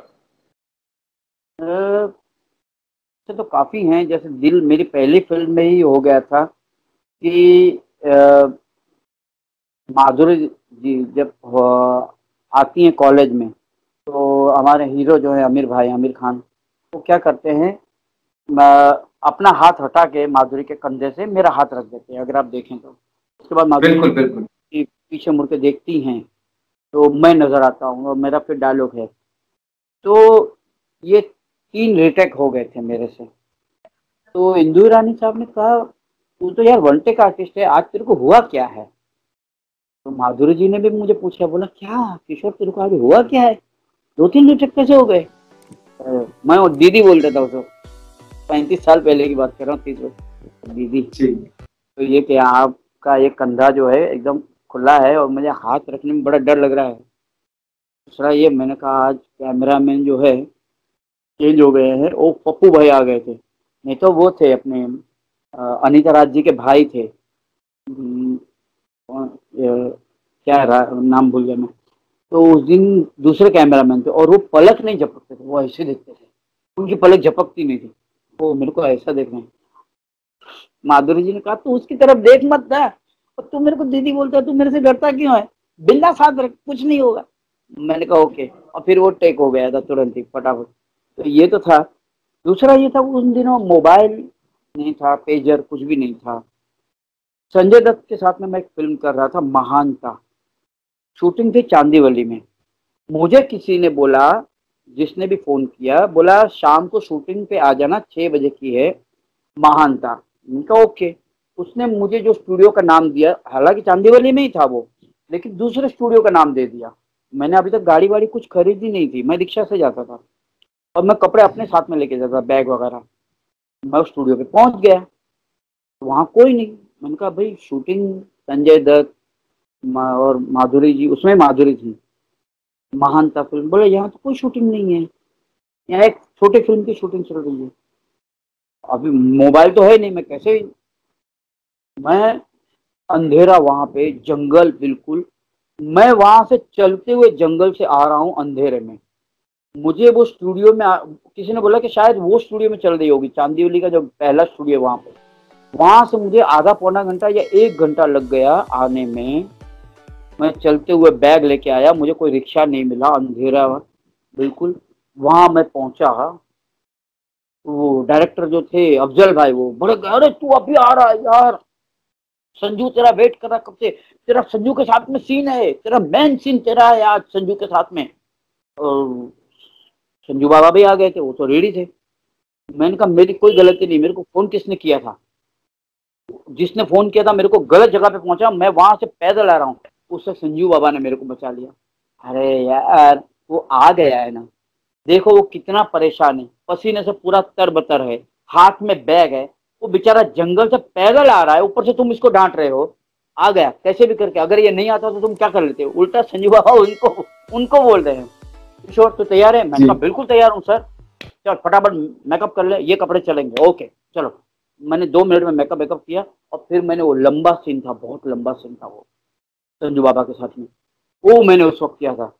तो काफी हैं, जैसे दिल मेरी पहली फिल्म में ही हो गया था कि माधुरी जी जब आती हैं कॉलेज में, तो हमारे हीरो जो है आमिर भाई, आमिर खान, वो क्या करते हैं, अपना हाथ हटा के माधुरी के कंधे से मेरा हाथ रख देते हैं, अगर आप देखें तो। उसके बाद माधुरी बिल्कुल पीछे मुड़ के देखती हैं तो मैं नजर आता हूँ और मेरा फिर डायलॉग है। तो ये 3 रिटेक हो गए थे मेरे से। तो इंदु ईरानी साहब ने कहा, तू तो यार वन टेक आर्टिस्ट है, आज तेरे को हुआ क्या है। तो माधुरी जी ने भी मुझे पूछा, बोला क्या किशोर तेरे को आज हुआ क्या है, 2-3 रिटेक कैसे हो गए। मैं वो दीदी बोल रहा था उसको, 35 साल पहले की बात कर रहा हूँ, 30 वर्ष दीदी। तो ये कि आपका ये कंधा जो है एकदम खुला है और मुझे हाथ रखने में बड़ा डर लग रहा है। दूसरा ये, मैंने कहा आज कैमरामैन जो है चेंज हो गए हैं, वो पप्पू भाई आ गए थे, नहीं तो वो थे अपने अनीता राज जी के भाई थे, क्या नाम भूल गया मैं। तो उस दिन दूसरे कैमरामैन थे और वो पलक नहीं झपकते थे, वो ऐसे देखते थे, उनकी पलक झपकती नहीं थी, वो मेरे को ऐसा देख रहे हैं। माधुरी जी ने कहा, तू उसकी तरफ देख मत था, और तू मेरे को दीदी बोलता है, तू मेरे से डरता क्यों है, बिल्ला साथ रख, कुछ नहीं होगा। मैंने कहा ओके, और फिर वो टेक हो गया था तुरंत ही फटाफट। तो ये तो था। दूसरा ये था, उन दिनों मोबाइल नहीं था, पेजर कुछ भी नहीं था। संजय दत्त के साथ में मैं एक फिल्म कर रहा था, महानता, शूटिंग थी चांदीवली में। मुझे किसी ने बोला, जिसने भी फोन किया, बोला शाम को शूटिंग पे आ जाना, 6 बजे की है, महानता। उनका ओके। उसने मुझे जो स्टूडियो का नाम दिया, हालांकि चांदीवली में ही था वो, लेकिन दूसरे स्टूडियो का नाम दे दिया। मैंने अभी तक गाड़ी वाड़ी कुछ खरीदी नहीं थी, मैं रिक्शा से जाता था और मैं कपड़े अपने साथ में लेके जाता, बैग वगैरह। मैं उस स्टूडियो पे पहुंच गया, वहाँ कोई नहीं। मैंने कहा भाई शूटिंग, संजय दत्त और माधुरी जी, उसमें माधुरी थी, महानता फिल्म। बोले यहाँ तो कोई शूटिंग नहीं है, यहाँ एक छोटे फिल्म की शूटिंग चल रही है। अभी मोबाइल तो है नहीं, मैं कैसे, मैं अंधेरा, वहां पे जंगल बिल्कुल, मैं वहां से चलते हुए जंगल से आ रहा हूँ अंधेरे में। मुझे वो स्टूडियो में किसी ने बोला कि शायद वो स्टूडियो में चल रही होगी, चांदीवली का जो पहला स्टूडियो वहां पे। वहां से मुझे आधा पौना घंटा या 1 घंटा लग गया आने में। मैं चलते हुए बैग लेके आया, मुझे कोई रिक्शा नहीं मिला, अंधेरा बिल्कुल। वहां मैं पहुंचा, वो डायरेक्टर जो थे अफजल भाई, वो बड़े, अरे तू अभी आ रहा है यार, संजू तेरा वेट कर रहा कब से, तेरा संजू के साथ में सीन है, तेरा मेन सीन तेरा है आज संजू के साथ में। और संजू बाबा भी आ गए थे, वो तो रेडी थे। मैंने कहा मेरी कोई गलती नहीं, मेरे को फोन किसने किया था, जिसने फोन किया था मेरे को गलत जगह पे पहुंचा, मैं वहां से पैदल आ रहा हूँ, उससे संजू बाबा ने मेरे को बचा लिया। अरे यार वो आ गया है ना, देखो वो कितना परेशान है, पसीने से पूरा तरबतर है, हाथ में बैग है, वो बेचारा जंगल से पैदल आ रहा है, ऊपर से तुम इसको डांट रहे हो। आ गया कैसे भी करके, अगर ये नहीं आता तो तुम क्या कर लेते हो। उल्टा संजू बाबा उनको बोल रहे हैं, किशोर तो तैयार है। मैंने कहा बिल्कुल तैयार हूँ सर। चल फटाफट मेकअप कर ले, ये कपड़े चलेंगे, ओके चलो। मैंने 2 मिनट में मेकअप किया और फिर मैंने वो लंबा सीन था, बहुत लंबा सीन था वो संजू बाबा के साथ में, वो मैंने उस वक्त किया था।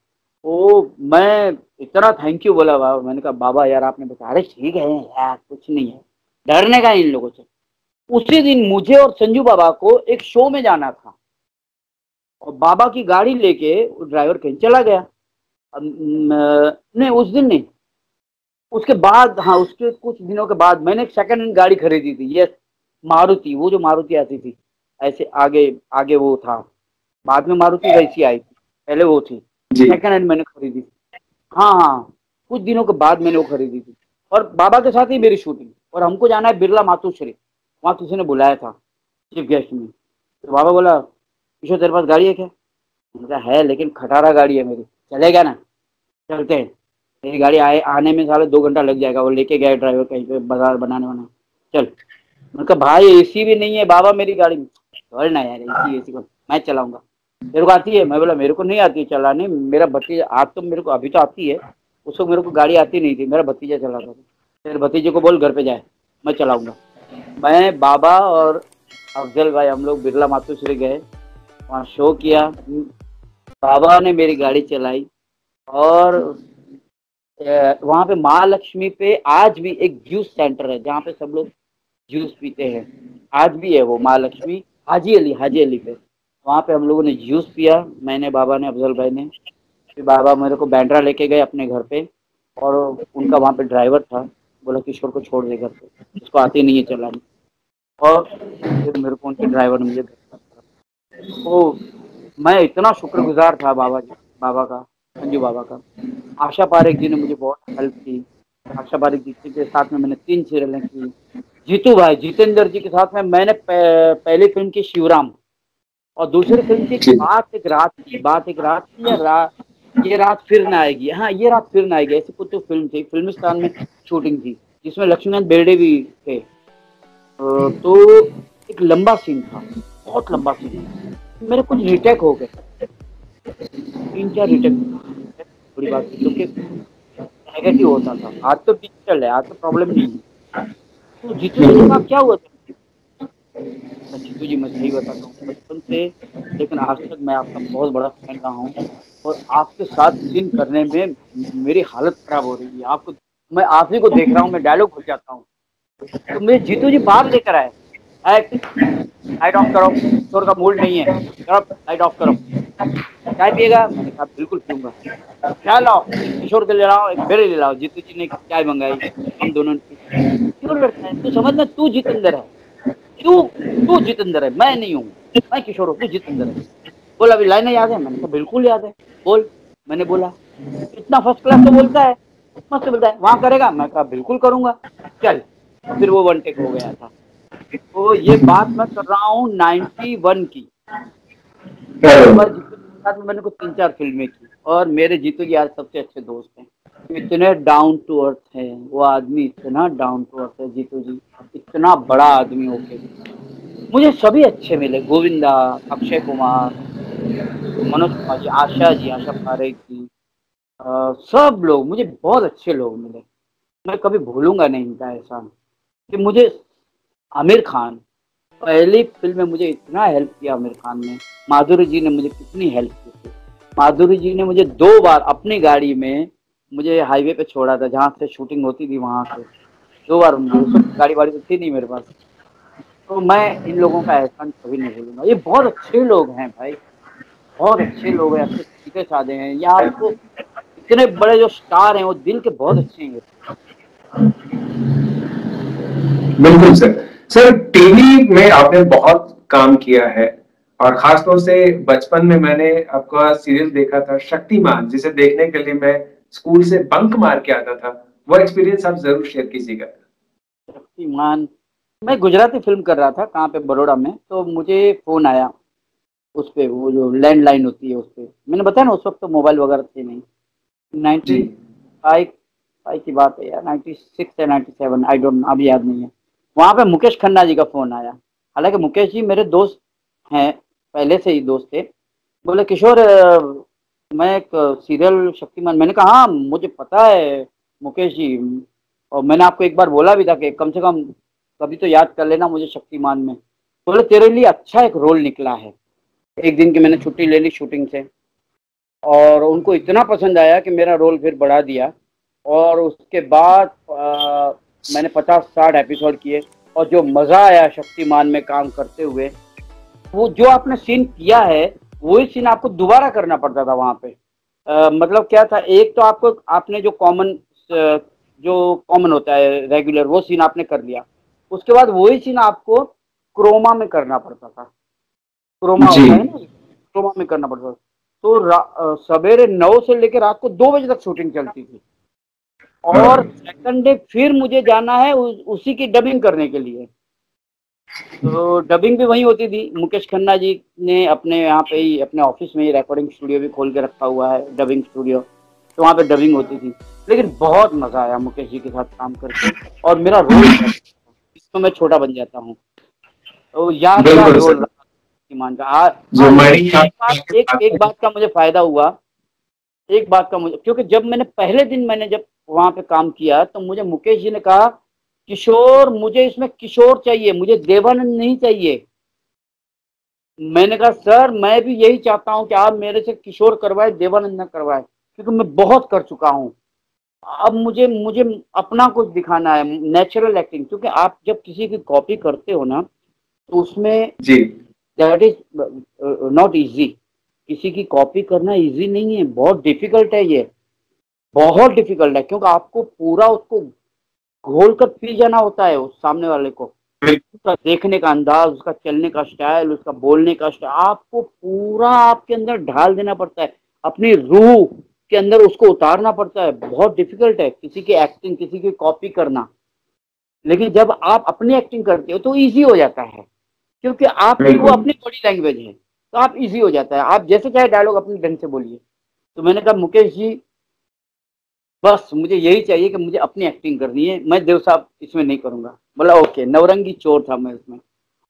वो मैं इतना थैंक यू बोला बाबा, मैंने कहा बाबा यार आपने बताया, अरे ठीक है यार कुछ नहीं है, डरने का इन लोगों से। उसी दिन मुझे और संजू बाबा को एक शो में जाना था और बाबा की गाड़ी लेके ड्राइवर कहीं चला गया। नहीं उस दिन नहीं, उसके बाद, हाँ उसके कुछ दिनों के बाद मैंने एक सेकंड हैंड गाड़ी खरीदी थी, ये मारुति, वो जो मारुति आती थी ऐसे आगे आगे वो था, बाद में मारुति वैसी आई थी, पहले वो थी, सेकंड हैंड मैंने खरीदी थी। हाँ हाँ कुछ दिनों के बाद मैंने वो खरीदी थी और बाबा के साथ ही मेरी शूटिंग, और हमको जाना है बिरला मातोश्री, वहाँ किसी ने बुलाया था चीफ गेस्ट में। तो बाबा बोला किशोर तेरे पास गाड़ी है क्या? मैंने कहा है लेकिन खटारा गाड़ी है मेरी, चलेगा ना? चलते हैं। मेरी गाड़ी आने में साले 2 घंटा लग जाएगा, वो लेके गए ड्राइवर कहीं पे बाजार बनाने वाना, चल। मैंने कहा भाई एसी भी नहीं है बाबा मेरी गाड़ी में। बोल ना यार एसी को मैं चलाऊंगा, मेरे को आती है। मैं बोला मेरे को नहीं आती है चलाने, मेरा भतीजा, आज तो मेरे को अभी तो आती है, उसको मेरे को गाड़ी आती नहीं थी, मेरा भतीजा चलाता था। तेरे भतीजे को बोल घर पे जाए, मैं चलाऊंगा। मैं बाबा और अफजल भाई हम लोग बिरला मातोश्री गए, वहाँ शो किया, बाबा ने मेरी गाड़ी चलाई और वहाँ पे महालक्ष्मी पे आज भी एक जूस सेंटर है जहाँ पे सब लोग जूस पीते हैं, आज भी है वो महालक्ष्मी, हाजी अली पे। वहाँ पे हम लोगों ने जूस पिया, मैंने, बाबा ने, अफजल भाई ने। फिर बाबा मेरे को बैंड्रा लेके गए अपने घर पे और उनका वहाँ पे ड्राइवर था, बोला किशोर को छोड़ दे घर पे, उसको आती नहीं है चलानी। और फिर मेरे को उनके ड्राइवर ने मुझे, तो मैं इतना शुक्रगुजार था बाबा का, संजू बाबा का। आशा पारेख जी ने मुझे बहुत हेल्प की, आशा पारेख जी के साथ में मैंने 3 सीरियलें की। जीतू भाई जितेंद्र जी के साथ में मैंने पहली फिल्म की शिवराम, और दूसरी फिल्म की बात एक रात की या ये रात फिर न आएगी, हाँ ये रात फिर न आएगी, ऐसी कुछ तो फिल्म थी, फिल्मिस्तान में शूटिंग थी जिसमें लक्ष्मीकांत बेर्डे भी थे। तो एक लंबा सीन था, बहुत लंबा सीन था, मेरे कुछ रिटेक हो गए, 3-4 रिटेक, बड़ी बात, क्योंकि नेगेटिव होता था। आज तो डिजिटल है, आज तो प्रॉब्लम नहीं है। तो जीतू जी का क्या हुआ था? जीतू जी मैं सही बताता हूँ, बचपन से लेकिन आज तक मैं आपका बहुत बड़ा फैन रहा हूँ और आपके साथ सीन करने में मेरी हालत खराब हो रही है। आपको मैं आप ही को देख रहा हूँ, मैं डायलॉग भूल जाता हूँ। तो मेरे जीतू जी बाहर लेकर आए, लाइट ऑफ करो, किशोर का मूड नहीं है, लाइट ऑफ करो, चाय पिएगा? मैंने कहा बिल्कुल पीऊंगा। चाय लाओ, किशोर के ले लाओ, एक मेरे ले लाओ। जीतू जी ने चाय मंगाई, हम दोनों ने, क्यों लड़ता है तू, समझना तू जितेंद्र है, तू जितेंद्र है, मैं नहीं हूँ, मैं किशोर हूँ, तू जितेंद्र है। बोला अभी लाइनें याद है? मैंने कहा बिल्कुल याद है, बोल। मैंने बोला इतना फर्स्ट क्लास से बोलता है, मस्त बोलता है, वहाँ करेगा? मैं कहा बिल्कुल करूंगा, चल। फिर वो 1 टेक हो गया था। तो ये बात मैं कर रहा हूँ 91 की। साथ में मैंने को 3-4 फिल्में की और मेरे जीतू जी आज सबसे अच्छे दोस्त हैं। इतने डाउन टू अर्थ है वो आदमी, इतना डाउन टू अर्थ है जीतू जी, इतना बड़ा आदमी होके मुझे सभी अच्छे मिले, गोविंदा, अक्षय कुमार, मनोज कुमार जी, आशा पारेख जी, सब लोग मुझे बहुत अच्छे लोग मिले। मैं कभी भूलूंगा नहीं इनका एहसान कि मुझे आमिर खान, पहली फिल्म में मुझे इतना हेल्प किया आमिर खान ने। माधुरी जी ने मुझे कितनी हेल्प की थी। माधुरी जी ने मुझे 2 बार अपनी गाड़ी में मुझे हाईवे पे छोड़ा था, जहाँ से शूटिंग होती थी वहाँ से 2 बार मुझे, गाड़ी वाड़ी तो थी नहीं मेरे पास। तो मैं इन लोगों का एहसान कभी नहीं भूलूंगा। ये बहुत अच्छे लोग हैं भाई, बहुत अच्छे लोग हैं, अच्छे सीधे साधे हैं। यहाँ आपको इतने बड़े जो स्टार हैं वो दिल के बहुत अच्छे हैं। बिल्कुल सर टीवी में आपने बहुत काम किया है और खासतौर से बचपन में मैंने आपका सीरियल देखा था शक्तिमान, जिसे देखने के लिए मैं स्कूल से बंक मार के आता था। वो एक्सपीरियंस आप जरूर शेयर कीजिएगा। शक्तिमान, मैं गुजराती फिल्म कर रहा था, कहाँ पे, बड़ौदा में। तो मुझे फोन आया उस पे, वो जो लैंडलाइन होती है उस पे। मैंने बताया ना उस वक्त तो मोबाइल वगैरह थे नहीं, 95 की बात है या 96 या 97, आई डोंट, अभी याद नहीं है। वहाँ पे मुकेश खन्ना जी का फोन आया। हालांकि मुकेश जी मेरे दोस्त हैं, पहले से ही दोस्त थे। बोले किशोर मैं एक सीरियल शक्तिमान, मैंने कहा हाँ मुझे पता है मुकेश जी, और मैंने आपको एक बार बोला भी था कि कम से कम कभी तो याद कर लेना मुझे शक्तिमान में। बोले तेरे लिए अच्छा एक रोल निकला है। एक दिन की मैंने छुट्टी ले ली शूटिंग से, और उनको इतना पसंद आया कि मेरा रोल फिर बढ़ा दिया। और उसके बाद मैंने 50-60 एपिसोड किए, और जो मज़ा आया शक्तिमान में काम करते हुए, वो जो आपने सीन किया है वही सीन आपको दोबारा करना पड़ता था वहाँ पे। मतलब क्या था, एक तो आपको आपने जो कॉमन होता है रेगुलर, वो सीन आपने कर लिया। उसके बाद वही सीन आपको क्रोमा में करना पड़ता था। क्रोमा जी। होता है ना, क्रोमा में करना पड़ता था। तो सवेरे 9 से लेकर रात को 2 बजे तक शूटिंग चलती थी, और सेकंड डे फिर मुझे जाना है उसी की डबिंग करने के लिए। तो डबिंग भी वहीं होती थी। मुकेश खन्ना जी ने अपने यहाँ पे ही अपने ऑफिस में ही रिकॉर्डिंग स्टूडियो भी खोल के रखा हुआ है, डबिंग स्टूडियो। तो वहाँ पे डबिंग होती थी। लेकिन बहुत मजा आया मुकेश जी के साथ काम करके, और मेरा रोल इसमें मैं छोटा बन जाता हूँ। तो यादगार रोल रहा शक्तिमान का। एक बात का मुझे फायदा हुआ, एक बात का मुझे, क्योंकि जब मैंने पहले दिन जब वहां पे काम किया तो मुझे मुकेश जी ने कहा, किशोर मुझे इसमें किशोर चाहिए, मुझे देवानंद नहीं चाहिए। मैंने कहा सर मैं भी यही चाहता हूं कि आप मेरे से किशोर करवाए, देवानंद न करवाए, क्योंकि मैं बहुत कर चुका हूं। अब मुझे मुझे अपना कुछ दिखाना है, नेचुरल एक्टिंग। क्योंकि आप जब किसी की कॉपी करते हो ना, तो उसमें जी, दैट इज नॉट इजी। किसी की कॉपी करना इजी नहीं है, बहुत डिफिकल्ट है ये, बहुत डिफिकल्ट है। क्योंकि आपको पूरा उसको घोल कर पी जाना होता है उस सामने वाले को। उसका देखने का अंदाज, उसका चलने का स्टाइल, उसका बोलने का स्टाइल, आपको पूरा आपके अंदर ढाल देना पड़ता है, अपनी रूह के अंदर उसको उतारना पड़ता है। बहुत डिफिकल्ट है किसी की एक्टिंग, किसी की कॉपी करना। लेकिन जब आप अपनी एक्टिंग करते हो तो इजी हो जाता है, क्योंकि आपकी वो अपनी बॉडी लैंग्वेज है, तो आप इजी हो जाता है। आप जैसे चाहे डायलॉग अपने ढंग से बोलिए। तो मैंने कहा मुकेश जी बस मुझे यही चाहिए कि मुझे अपनी एक्टिंग करनी है, मैं देव साहब इसमें नहीं करूंगा। बोला ओके। नवरंगी चोर था मैं इसमें,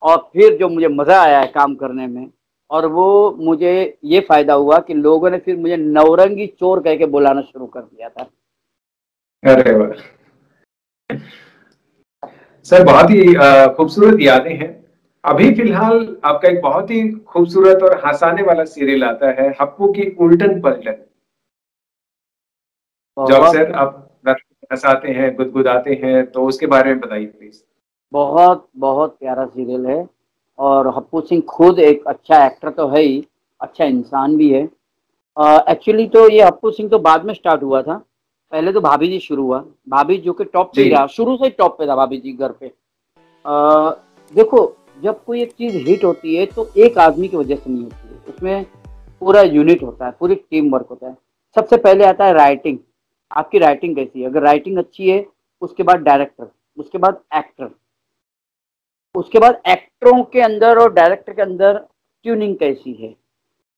और फिर जो मुझे मजा आया है काम करने में, और वो मुझे ये फायदा हुआ कि लोगों ने फिर मुझे नवरंगी चोर कह के बुलाना शुरू कर दिया था। अरे वाह सर, बहुत ही खूबसूरत यादें हैं। अभी फिलहाल आपका एक बहुत ही खूबसूरत और हंसाने वाला सीरियल आता है, हप्पू की उल्टन पलटन। जो अक्सर आप हंसाते हैं, गुदगुदाते हैं, तो उसके बारे में बताइए प्लीज। बहुत बहुत प्यारा सीरियल है, और हप्पू सिंह खुद एक अच्छा एक्टर तो है ही, अच्छा इंसान भी है। एक्चुअली तो ये हप्पू सिंह तो बाद में स्टार्ट हुआ था, पहले तो भाभी जी शुरू हुआ। भाभी जो कि टॉप पे ही रहा, शुरू से ही टॉप पे था भाभी जी घर पे। देखो जब कोई एक चीज हिट होती है तो एक आदमी की वजह से नहीं होती है, उसमें पूरा यूनिट होता है, पूरी टीम वर्क होता है। सबसे पहले आता है राइटिंग। आपकी राइटिंग कैसी है? अगर राइटिंग अच्छी है, उसके बाद डायरेक्टर, उसके बाद एक्टर, उसके बाद एक्टरों के अंदर और डायरेक्टर के अंदर ट्यूनिंग कैसी है।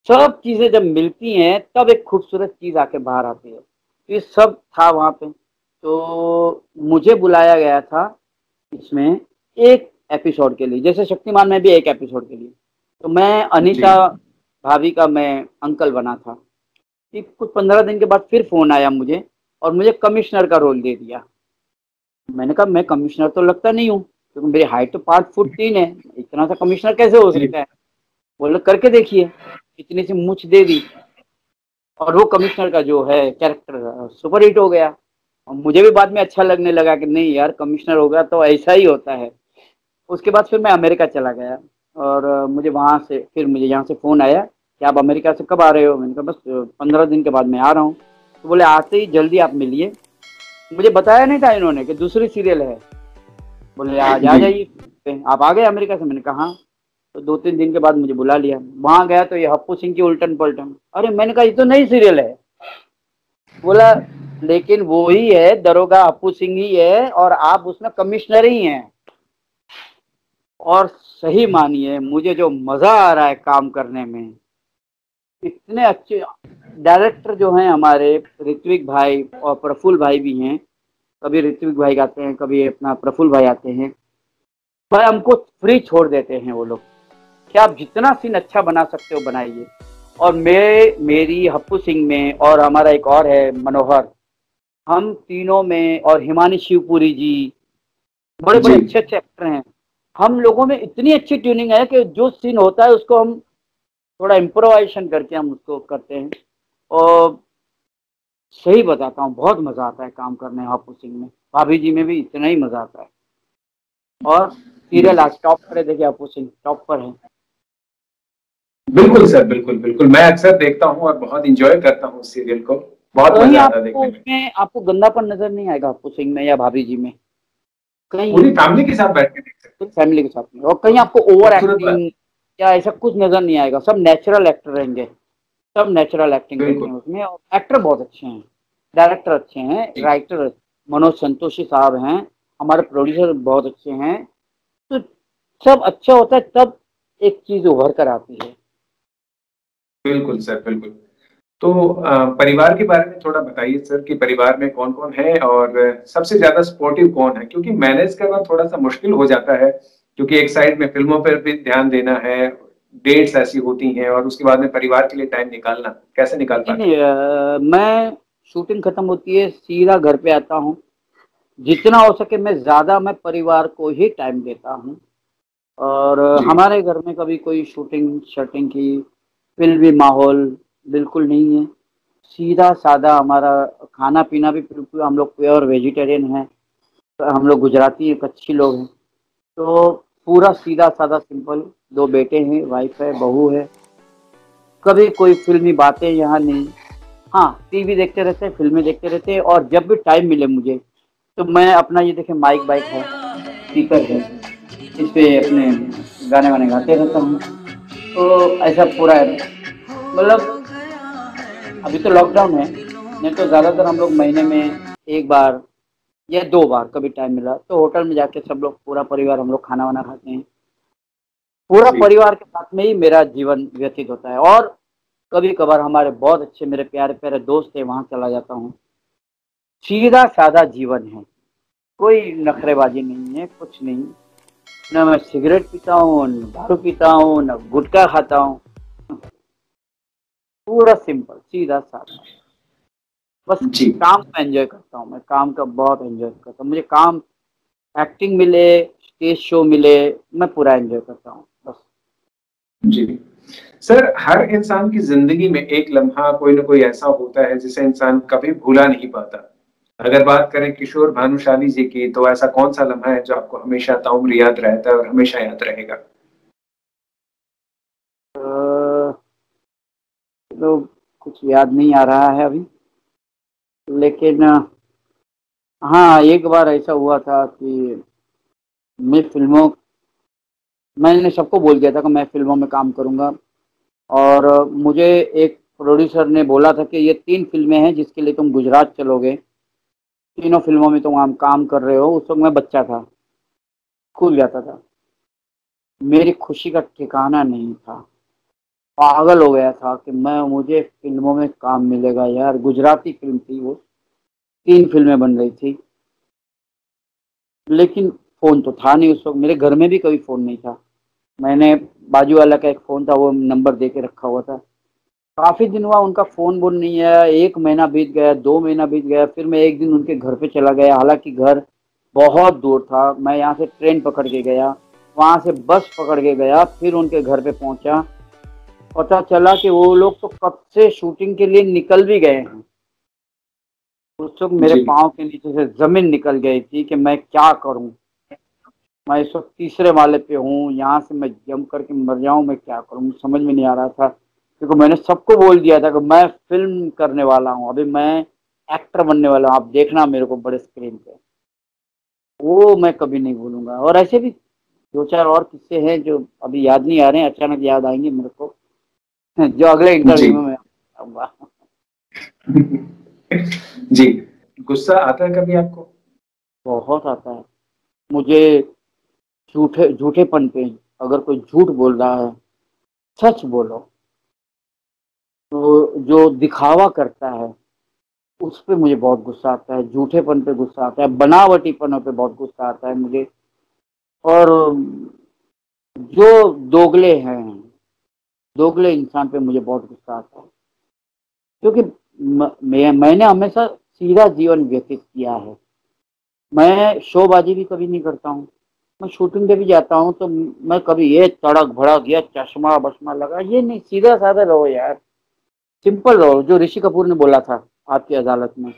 सब चीजें जब मिलती हैं तब एक खूबसूरत चीज आके बाहर आती है। ये सब था वहां पे। तो मुझे बुलाया गया था इसमें एक एपिसोड के लिए, जैसे शक्तिमान में भी एक एपिसोड के लिए। तो मैं अनीता भाभी का मैं अंकल बना था। फिर कुछ 15 दिन के बाद फिर फोन आया मुझे, और मुझे कमिश्नर का रोल दे दिया। मैंने कहा मैं कमिश्नर तो लगता नहीं हूँ, क्योंकि मेरी हाइट तो 5 फुट 3 है, इतना सा कमिश्नर कैसे हो सकता है। बोले करके देखिए। इतनी सी मुछ दे दी, और वो कमिश्नर का जो है कैरेक्टर सुपर हिट हो गया। और मुझे भी बाद में अच्छा लगने लगा कि नहीं यार, कमिश्नर होगा तो ऐसा ही होता है। उसके बाद फिर मैं अमेरिका चला गया, और मुझे वहाँ से फिर मुझे यहाँ से फ़ोन आया कि आप अमेरिका से कब आ रहे हो। मैंने कहा बस 15 दिन के बाद मैं आ रहा हूँ। तो बोले आते ही जल्दी आप मिलिए। मुझे बताया नहीं था इन्होंने कि दूसरी सीरियल है। बोले आज आ जाइए। आप आ गए अमेरिका से? मैंने कहा हाँ। तो 2-3 दिन के बाद मुझे बुला लिया। वहां गया तो ये हप्पू सिंह की उल्टन पलटन। अरे मैंने कहा ये तो नई सीरियल है। बोला लेकिन वो ही है, दरोगा हप्पू सिंह ही है, और आप उसमें कमिश्नर ही हैं। और सही मानिए मुझे जो मजा आ रहा है काम करने में, इतने अच्छे डायरेक्टर जो हैं हमारे, ऋत्विक भाई और प्रफुल्ल भाई भी हैं। कभी ऋत्विक भाई आते हैं, कभी अपना प्रफुल्ल भाई आते हैं। भाई हमको फ्री छोड़ देते हैं वो लोग कि आप जितना सीन अच्छा बना सकते हो बनाइए। और मेरी हप्पू सिंह में, और हमारा एक और है मनोहर, हम तीनों में, और हिमानी शिवपुरी जी, बड़े बड़े जी अच्छे अच्छे एक्टर हैं। हम लोगों में इतनी अच्छी ट्यूनिंग है कि जो सीन होता है उसको हम थोड़ा इम्प्रोवाइजेशन करके हम उसको करते हैं। और सही बताता हूँ, बहुत मजा आता है काम करने में हापू सिंह में। भाभी जी में भी इतना ही मजा आता है। और सीरियल बिल्कुल आज टॉप पर है, देखिए हापू सिंह टॉप पर है। बिल्कुल सर, बिल्कुल बिल्कुल, मैं अक्सर देखता हूँ और बहुत इंजॉय करता हूँ उस सीरियल को, बहुत कहीं मजा आता है आपको देखने में। उसमें आपको गंदापन नजर नहीं आएगा हापू सिंह में या भाभी जी में, कहीं पूरी फैमिली के साथ बैठ के देख सकते पूरी फैमिली के साथ में। और कहीं हैं। आपको ओवर खूबसूरत बात। एक्टिंग या ऐसा कुछ नजर नहीं आएगा, सब नेचुरल एक्टर रहेंगे। सब नेचुरल एक्टिंग करते बिल्कुल। हैं उसमें, और एक्टर बहुत अच्छे हैं, डायरेक्टर अच्छे हैं, जी राइटर मनोज संतोषी साहब हैं, हमारे प्रोड्यूसर बहुत अच्छे हैं। तो सब अच्छा होता है तब एक चीज उभर कर आती है। बिल्कुल सर, बिल्कुल। तो परिवार के बारे में थोड़ा बताइए सर कि परिवार में कौन कौन है और सबसे ज्यादा सपोर्टिव कौन है, क्योंकि मैनेज करना थोड़ा सा मुश्किल हो जाता है, क्योंकि एक साइड में फिल्मों पर भी ध्यान देना है, डेट्स ऐसी होती हैं, और उसके बाद में परिवार के लिए टाइम निकालना, कैसे निकाल नहीं पाते नहीं, हैं? मैं शूटिंग खत्म होती है सीधा घर पे आता हूँ। जितना हो सके मैं ज्यादा मैं परिवार को ही टाइम देता हूँ। और जी हमारे घर में कभी कोई शूटिंग शूटिंग की फिल्मी माहौल बिल्कुल नहीं है। सीधा सादा हमारा खाना पीना भी बिल्कुल, हम लोग प्योर वेजिटेरियन हैं। हम लोग गुजराती हैं, कच्छी लोग हैं। तो पूरा सीधा सादा सिंपल। दो बेटे हैं, वाइफ है, बहू है। कभी कोई फिल्मी बातें यहाँ नहीं। हाँ, टीवी देखते रहते हैं, फिल्में देखते रहते हैं, और जब भी टाइम मिले मुझे तो मैं अपना, ये देखे माइक बाइक है, स्पीकर है, इस पे अपने गाने वाने गाते रहता हूँ। तो ऐसा पूरा है, मतलब अभी तो लॉकडाउन है, नहीं तो ज्यादातर हम लोग महीने में एक बार या दो बार कभी टाइम मिला तो होटल में जाके सब लोग पूरा परिवार हम लोग खाना वाना खाते हैं। पूरा जी परिवार के साथ में ही मेरा जीवन व्यतीत होता है। और कभी कभार हमारे बहुत अच्छे मेरे प्यारे प्यारे दोस्त है, वहां चला जाता हूँ। सीधा साधा जीवन है, कोई नखरेबाजी नहीं है, कुछ नहीं। न मैं सिगरेट पीता हूँ, न दारू पीता हूँ, न गुटखा खाता हूँ। पूरा सिंपल सीधा साधा। बस जी काम को एंजॉय करता हूँ, मैं काम का बहुत एंजॉय करता हूँ। मुझे काम, एक्टिंग मिले, स्टेज शो मिले, मैं पूरा एंजॉय करता हूँ बस। जी सर, हर इंसान की जिंदगी में एक लम्हा कोई ना कोई ऐसा होता है जिसे इंसान कभी भूला नहीं पाता। अगर बात करें किशोर भानुशाली जी की, तो ऐसा कौन सा लम्हा है जो आपको हमेशा ताउम्र याद रहता है और हमेशा याद रहेगा? तो कुछ याद नहीं आ रहा है अभी, लेकिन हाँ, एक बार ऐसा हुआ था कि मैं फिल्मों मैंने सबको बोल दिया था कि मैं फिल्मों में काम करूंगा। और मुझे एक प्रोड्यूसर ने बोला था कि ये 3 फिल्में हैं जिसके लिए तुम गुजरात चलोगे, तीनों फिल्मों में तुम हम काम कर रहे हो। उस वक्त मैं बच्चा था, स्कूल जाता था। मेरी खुशी का ठिकाना नहीं था, पागल हो गया था कि मैं मुझे फिल्मों में काम मिलेगा यार। गुजराती फिल्म थी वो, 3 फिल्में बन रही थी। लेकिन फोन तो था नहीं उस वक्त, मेरे घर में भी कभी फोन नहीं था। मैंने बाजू वाला का एक फोन था, वो नंबर दे के रखा हुआ था। काफी दिन हुआ उनका फोन बोन नहीं आया। 1 महीना बीत गया, 2 महीना बीत गया, फिर मैं एक दिन उनके घर पे चला गया। हालांकि घर बहुत दूर था, मैं यहाँ से ट्रेन पकड़ के गया, वहां से बस पकड़ के गया, फिर उनके घर पे पहुंचा। पता चला कि वो लोग तो कब से शूटिंग के लिए निकल भी गए हैं। उस वक्त मेरे जी पाँव के नीचे से जमीन निकल गई थी कि मैं क्या करूं। मैं इस वक्त तीसरे माले पे हूँ, यहाँ से मैं जम करके मर जाऊं, मैं क्या करूं, मुझे समझ में नहीं आ रहा था। क्योंकि मैंने सबको बोल दिया था कि मैं फिल्म करने वाला हूँ, अभी मैं एक्टर बनने वाला हूँ, आप देखना मेरे को बड़े स्क्रीन पे। वो मैं कभी नहीं भूलूंगा। और ऐसे भी दो चार और किस्से हैं जो अभी याद नहीं आ रहे हैं, अचानक याद आएंगे मेरे को, जो अगले जी इंटरव्यू में मैं बताऊंगा। जी। गुस्सा आता है कभी आपको? बहुत आता है मुझे, झूठेपन पे। अगर कोई झूठ बोल रहा है, सच बोलो। तो जो दिखावा करता है उस पे मुझे बहुत गुस्सा आता है, झूठेपन पे गुस्सा आता है, बनावटीपनों पे बहुत गुस्सा आता है मुझे। और जो दोगले हैं, दोगले इंसान पे मुझे बहुत गुस्सा आता है। क्योंकि मैंने हमेशा सीधा जीवन व्यतीत किया है। मैं शोबाजी भी कभी नहीं करता हूँ। मैं शूटिंग पे भी जाता हूँ तो मैं कभी ये तड़क भड़क या चश्मा बश्मा लगा, ये नहीं, सीधा साधा रहो यार, सिंपल रहो, जो ऋषि कपूर ने बोला था आपकी अदालत में।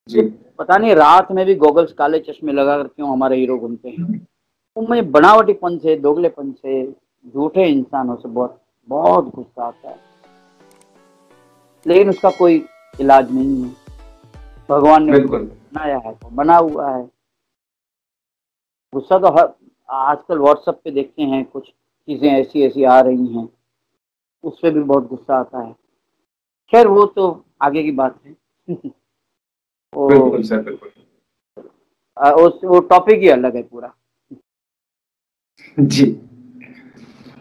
जी ये पता नहीं रात में भी गॉगल्स काले चश्मे लगा कर क्यों हमारे हीरो घूमते हैं। तो मुझे बनावटीपन से, दोगलेपन से, झूठे इंसानों से बहुत बहुत गुस्सा आता है, लेकिन उसका कोई इलाज नहीं है। भगवान ने उसको बिल्कुल बनाया है तो बना हुआ है। गुस्सा तो हर आजकल व्हाट्सएप पे देखते हैं कुछ चीजें ऐसी ऐसी आ रही हैं, उस पर भी बहुत गुस्सा आता है। खैर वो तो आगे की बात है। बिल्कुल वो सर बिल्कुल। वो टॉपिक ही अलग है पूरा। जी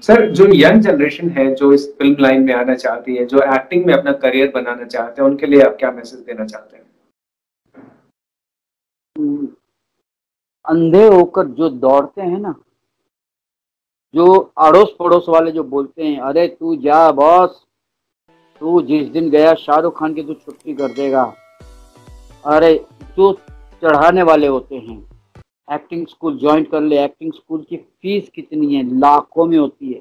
सर, जो यंग जनरेशन है जो इस फिल्म लाइन में आना चाहती है, जो एक्टिंग में अपना करियर बनाना चाहते हैं, उनके लिए आप क्या मैसेज देना चाहते हैं? अंधे होकर जो दौड़ते हैं ना, जो अड़ोस पड़ोस वाले जो बोलते हैं अरे तू जा बॉस, तू जिस दिन गया शाहरुख खान की तू छुट्टी कर देगा, अरे जो चढ़ाने वाले होते हैं, एक्टिंग स्कूल ज्वाइन कर ले, एक्टिंग स्कूल की फीस कितनी है, लाखों में होती है।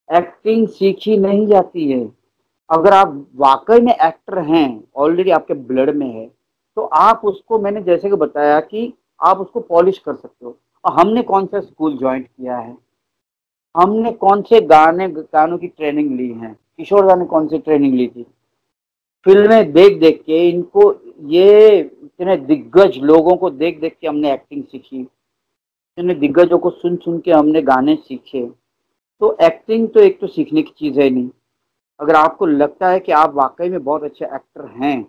एक्टिंग सीखी नहीं जाती है। अगर आप वाकई में एक्टर हैं, ऑलरेडी आपके ब्लड में है, तो आप उसको, मैंने जैसे कि बताया कि आप उसको पॉलिश कर सकते हो। और हमने कौन सा स्कूल ज्वाइन किया है, हमने कौन से गानों की ट्रेनिंग ली है, किशोर दा ने कौन सी ट्रेनिंग ली थी, फिल्में देख देख के इनको, ये इतने दिग्गज लोगों को देख देख के हमने एक्टिंग सीखी, इतने दिग्गजों को सुन सुन के हमने गाने सीखे। तो एक्टिंग तो एक तो सीखने की चीज़ है नहीं। अगर आपको लगता है कि आप वाकई में बहुत अच्छे एक्टर हैं,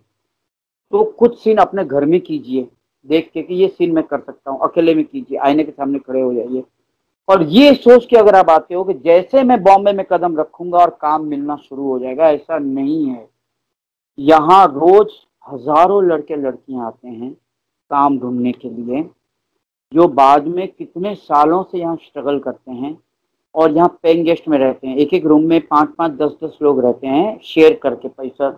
तो कुछ सीन अपने घर में कीजिए, देख के कि ये सीन मैं कर सकता हूँ, अकेले में कीजिए, आईने के सामने खड़े हो जाइए, और ये सोच के अगर आप आते हो कि जैसे मैं बॉम्बे में कदम रखूंगा और काम मिलना शुरू हो जाएगा, ऐसा नहीं है। यहाँ रोज हजारों लड़के लड़कियां आते हैं काम ढूंढने के लिए, जो बाद में कितने सालों से यहाँ स्ट्रगल करते हैं और यहाँ पेइंग गेस्ट में रहते हैं। एक एक रूम में 5-5, 10-10 लोग रहते हैं, शेयर करके, पैसा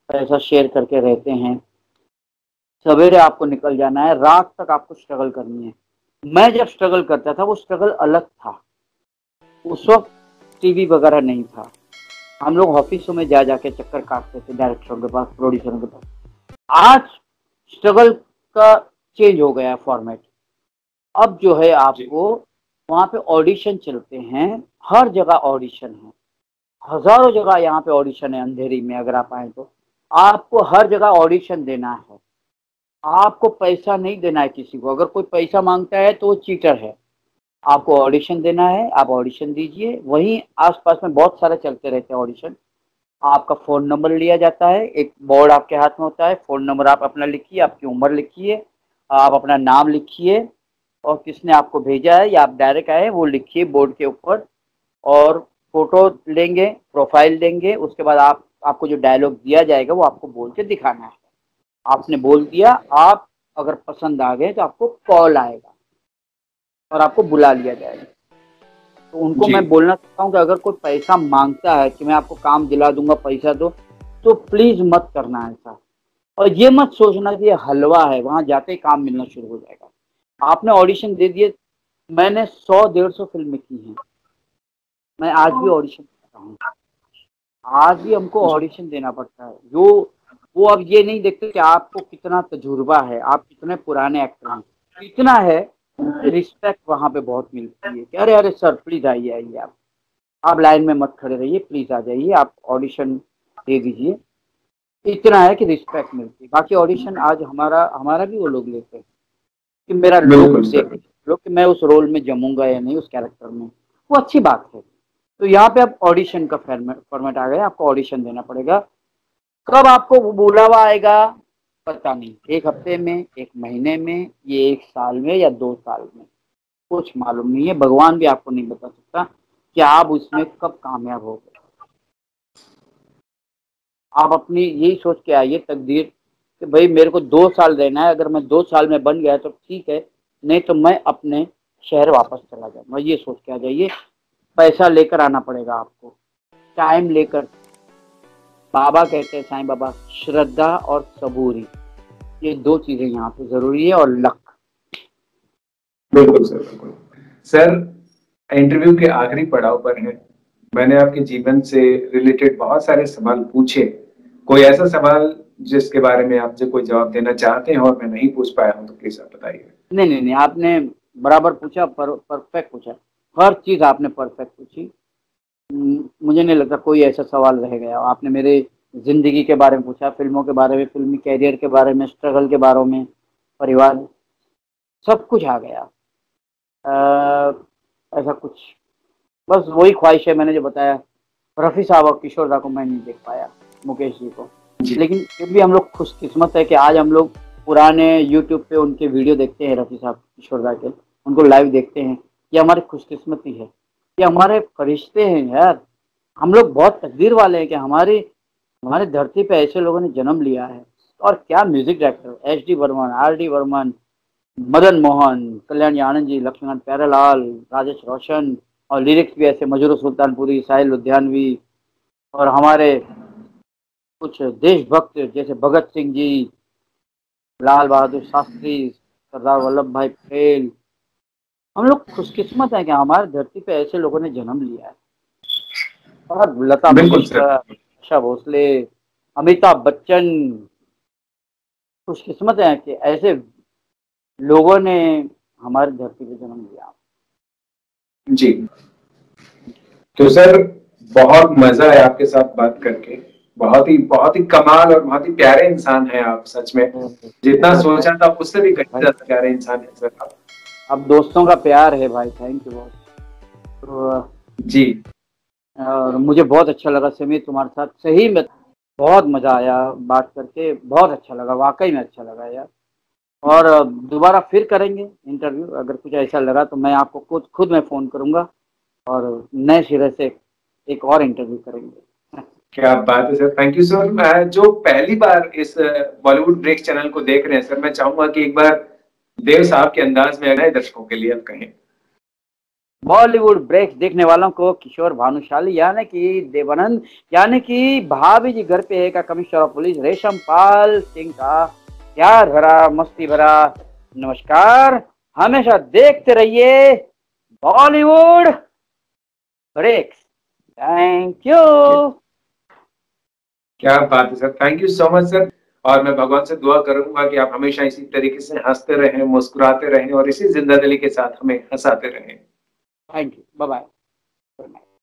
पैसा शेयर करके रहते हैं। सवेरे आपको निकल जाना है, रात तक आपको स्ट्रगल करनी है। मैं जब स्ट्रगल करता था वो स्ट्रगल अलग था। उस वक्त टीवी वगैरह नहीं था, हम लोग ऑफिसों में जा जाके चक्कर काटते थे, डायरेक्टरों के पास, प्रोड्यूसरों के पास। आज स्ट्रगल का चेंज हो गया है फॉर्मेट। अब जो है आपको वहाँ पे ऑडिशन चलते हैं, हर जगह ऑडिशन है, हजारों जगह यहाँ पे ऑडिशन है। अंधेरी में अगर आप आए तो आपको हर जगह ऑडिशन देना है, आपको पैसा नहीं देना है किसी को। अगर कोई पैसा मांगता है तो वो चीटर है। आपको ऑडिशन देना है, आप ऑडिशन दीजिए। वहीं आसपास में बहुत सारे चलते रहते हैं ऑडिशन। आपका फ़ोन नंबर लिया जाता है, एक बोर्ड आपके हाथ में होता है, फ़ोन नंबर आप अपना लिखिए, आपकी उम्र लिखिए, आप अपना नाम लिखिए, और किसने आपको भेजा है या आप डायरेक्ट आए वो लिखिए बोर्ड के ऊपर, और फोटो लेंगे, प्रोफाइल देंगे। उसके बाद आपको जो डायलॉग दिया जाएगा वो आपको बोल के दिखाना है। आपने बोल दिया, आप अगर पसंद आ गए तो आपको कॉल आएगा और आपको बुला लिया जाएगा। तो उनको जी मैं बोलना चाहता हूँ कि अगर कोई पैसा मांगता है कि मैं आपको काम दिला दूंगा, पैसा दो, तो प्लीज मत करना ऐसा। और ये मत सोचना कि ये हलवा है, वहां जाते ही काम मिलना शुरू हो जाएगा। आपने ऑडिशन दे दिए, मैंने 100-150 फिल्में की हैं, मैं आज भी ऑडिशन देता हूँ, आज भी हमको ऑडिशन देना पड़ता है। जो वो अब ये नहीं देखते कि आपको कितना तजुर्बा है, आप कितने पुराने एक्टर हैं, इतना है रिस्पेक्ट वहाँ पे बहुत मिलती है कि अरे अरे सर प्लीज आइए आइए, आप लाइन में मत खड़े रहिए, प्लीज आ जाइए, आप ऑडिशन दे दीजिए। इतना है कि रिस्पेक्ट मिलती है। बाकी ऑडिशन आज हमारा हमारा भी वो लोग लेते हैं कि मेरा लुक बिल्कुल देख सर। लो कि मैं उस रोल में जमूंगा या नहीं, उस कैरेक्टर में, वो अच्छी बात है। तो यहाँ पे अब ऑडिशन का फॉर्मेट आ गया, आपको ऑडिशन देना पड़ेगा। कब आपको वो बुलावा आएगा पता नहीं, एक हफ्ते में, एक महीने में, ये 1 साल में या 2 साल में, कुछ मालूम नहीं है। भगवान भी आपको नहीं बता सकता कि आप उसमें कब कामयाब हो गए। आप अपनी यही सोच के आइए तकदीर कि भाई मेरे को 2 साल रहना है, अगर मैं 2 साल में बन गया तो ठीक है, नहीं तो मैं अपने शहर वापस चला जाऊंगा, ये सोच के आ जाइए। पैसा लेकर आना पड़ेगा आपको, टाइम लेकर। बाबा कहते हैं, साईं बाबा, श्रद्धा और सबूरी, ये 2 चीजें यहाँ पे जरूरी है, और लक। बिल्कुल सर, बिल्कुल सर। इंटरव्यू के आखिरी पड़ाव पर है। मैंने आपके जीवन से रिलेटेड बहुत सारे सवाल पूछे। कोई ऐसा सवाल जिसके बारे में आप जो कोई जवाब देना चाहते हैं और मैं नहीं पूछ पाया हूं, तो प्लीज आप बताइए। नहीं, आपने बराबर पूछा, परफेक्ट पूछा, हर चीज आपने परफेक्ट पूछी। मुझे नहीं लगता कोई ऐसा सवाल रह गया। आपने मेरे जिंदगी के बारे में पूछा, फिल्मों के बारे में, फिल्मी कैरियर के बारे में, स्ट्रगल के बारे में, परिवार, सब कुछ आ गया। ऐसा कुछ, बस वही ख्वाहिश है, मैंने जो बताया, रफ़ी साहब और किशोर दा को मैं नहीं देख पाया, मुकेश जी को। लेकिन फिर भी हम लोग खुशकिस्मत है कि आज हम लोग पुराने यूट्यूब पे उनके वीडियो देखते हैं, रफ़ी साहब, किशोर दा के, उनको लाइव देखते हैं। ये हमारी खुशकिस्मती है, ये हमारे फरिश्ते हैं यार। हम लोग बहुत तकदीर वाले हैं कि हमारे धरती पे ऐसे लोगों ने जन्म लिया है। और क्या music director, HD Burman, RD Burman, Madan Mohan, Kalyani Anand ji, Laxmikant Pyarelal, Rajesh Roshan, और लिरिक्स भी ऐसे मजरू सुल्तानपुरी, साहिल लुधियानवी, और हमारे कुछ देशभक्त जैसे भगत सिंह जी, लाल बहादुर शास्त्री, सरदार वल्लभ भाई पटेल। हम लोग खुशकिस्मत हैं कि हमारे धरती पे ऐसे लोगों ने जन्म लिया है। और लता मंगेशकर, आशा भोसले, अमिताभ बच्चन, खुशकिस्मत हैं कि ऐसे लोगों ने हमारी धरती पे जन्म लिया। जी, तो सर बहुत मजा है आपके साथ बात करके। बहुत ही कमाल और बहुत ही प्यारे इंसान है आप, सच में। जितना सोचा था उससे भी कहीं ज्यादा प्यारे इंसान है सर आप। अब दोस्तों का प्यार है भाई, थैंक यू बहुत। तो जी, और मुझे बहुत अच्छा लगा समीर तुम्हारे साथ, सही में बहुत मजा आया बात करके, बहुत अच्छा लगा, वाकई में अच्छा लगा यार। और दोबारा फिर करेंगे इंटरव्यू, अगर कुछ ऐसा लगा तो मैं आपको खुद मैं फ़ोन करूंगा और नए सिरे से एक और इंटरव्यू करेंगे। क्या बात है सर, थैंक यू सर। जो पहली बार इस बॉलीवुड ब्रेक्स चैनल को देख रहे हैं सर, मैं चाहूंगा कि एक बार देव साहब के अंदाज में नए दर्शकों के लिए आप कहें। बॉलीवुड ब्रेक्स देखने वालों को किशोर भानुशाली यानी कि देवानंद यानी कि भाभी जी घर पे है का कमिश्नर ऑफ पुलिस रेशम पाल सिंह का प्यार भरा, मस्ती भरा नमस्कार। हमेशा देखते रहिए बॉलीवुड ब्रेक्स। Thank you. क्या बात है sir, thank you so much sir. और मैं भगवान से दुआ करूंगा कि आप हमेशा इसी तरीके से हंसते रहें, मुस्कुराते रहें और इसी जिंदादिली के साथ हमें हंसाते रहें। Thank you, bye bye.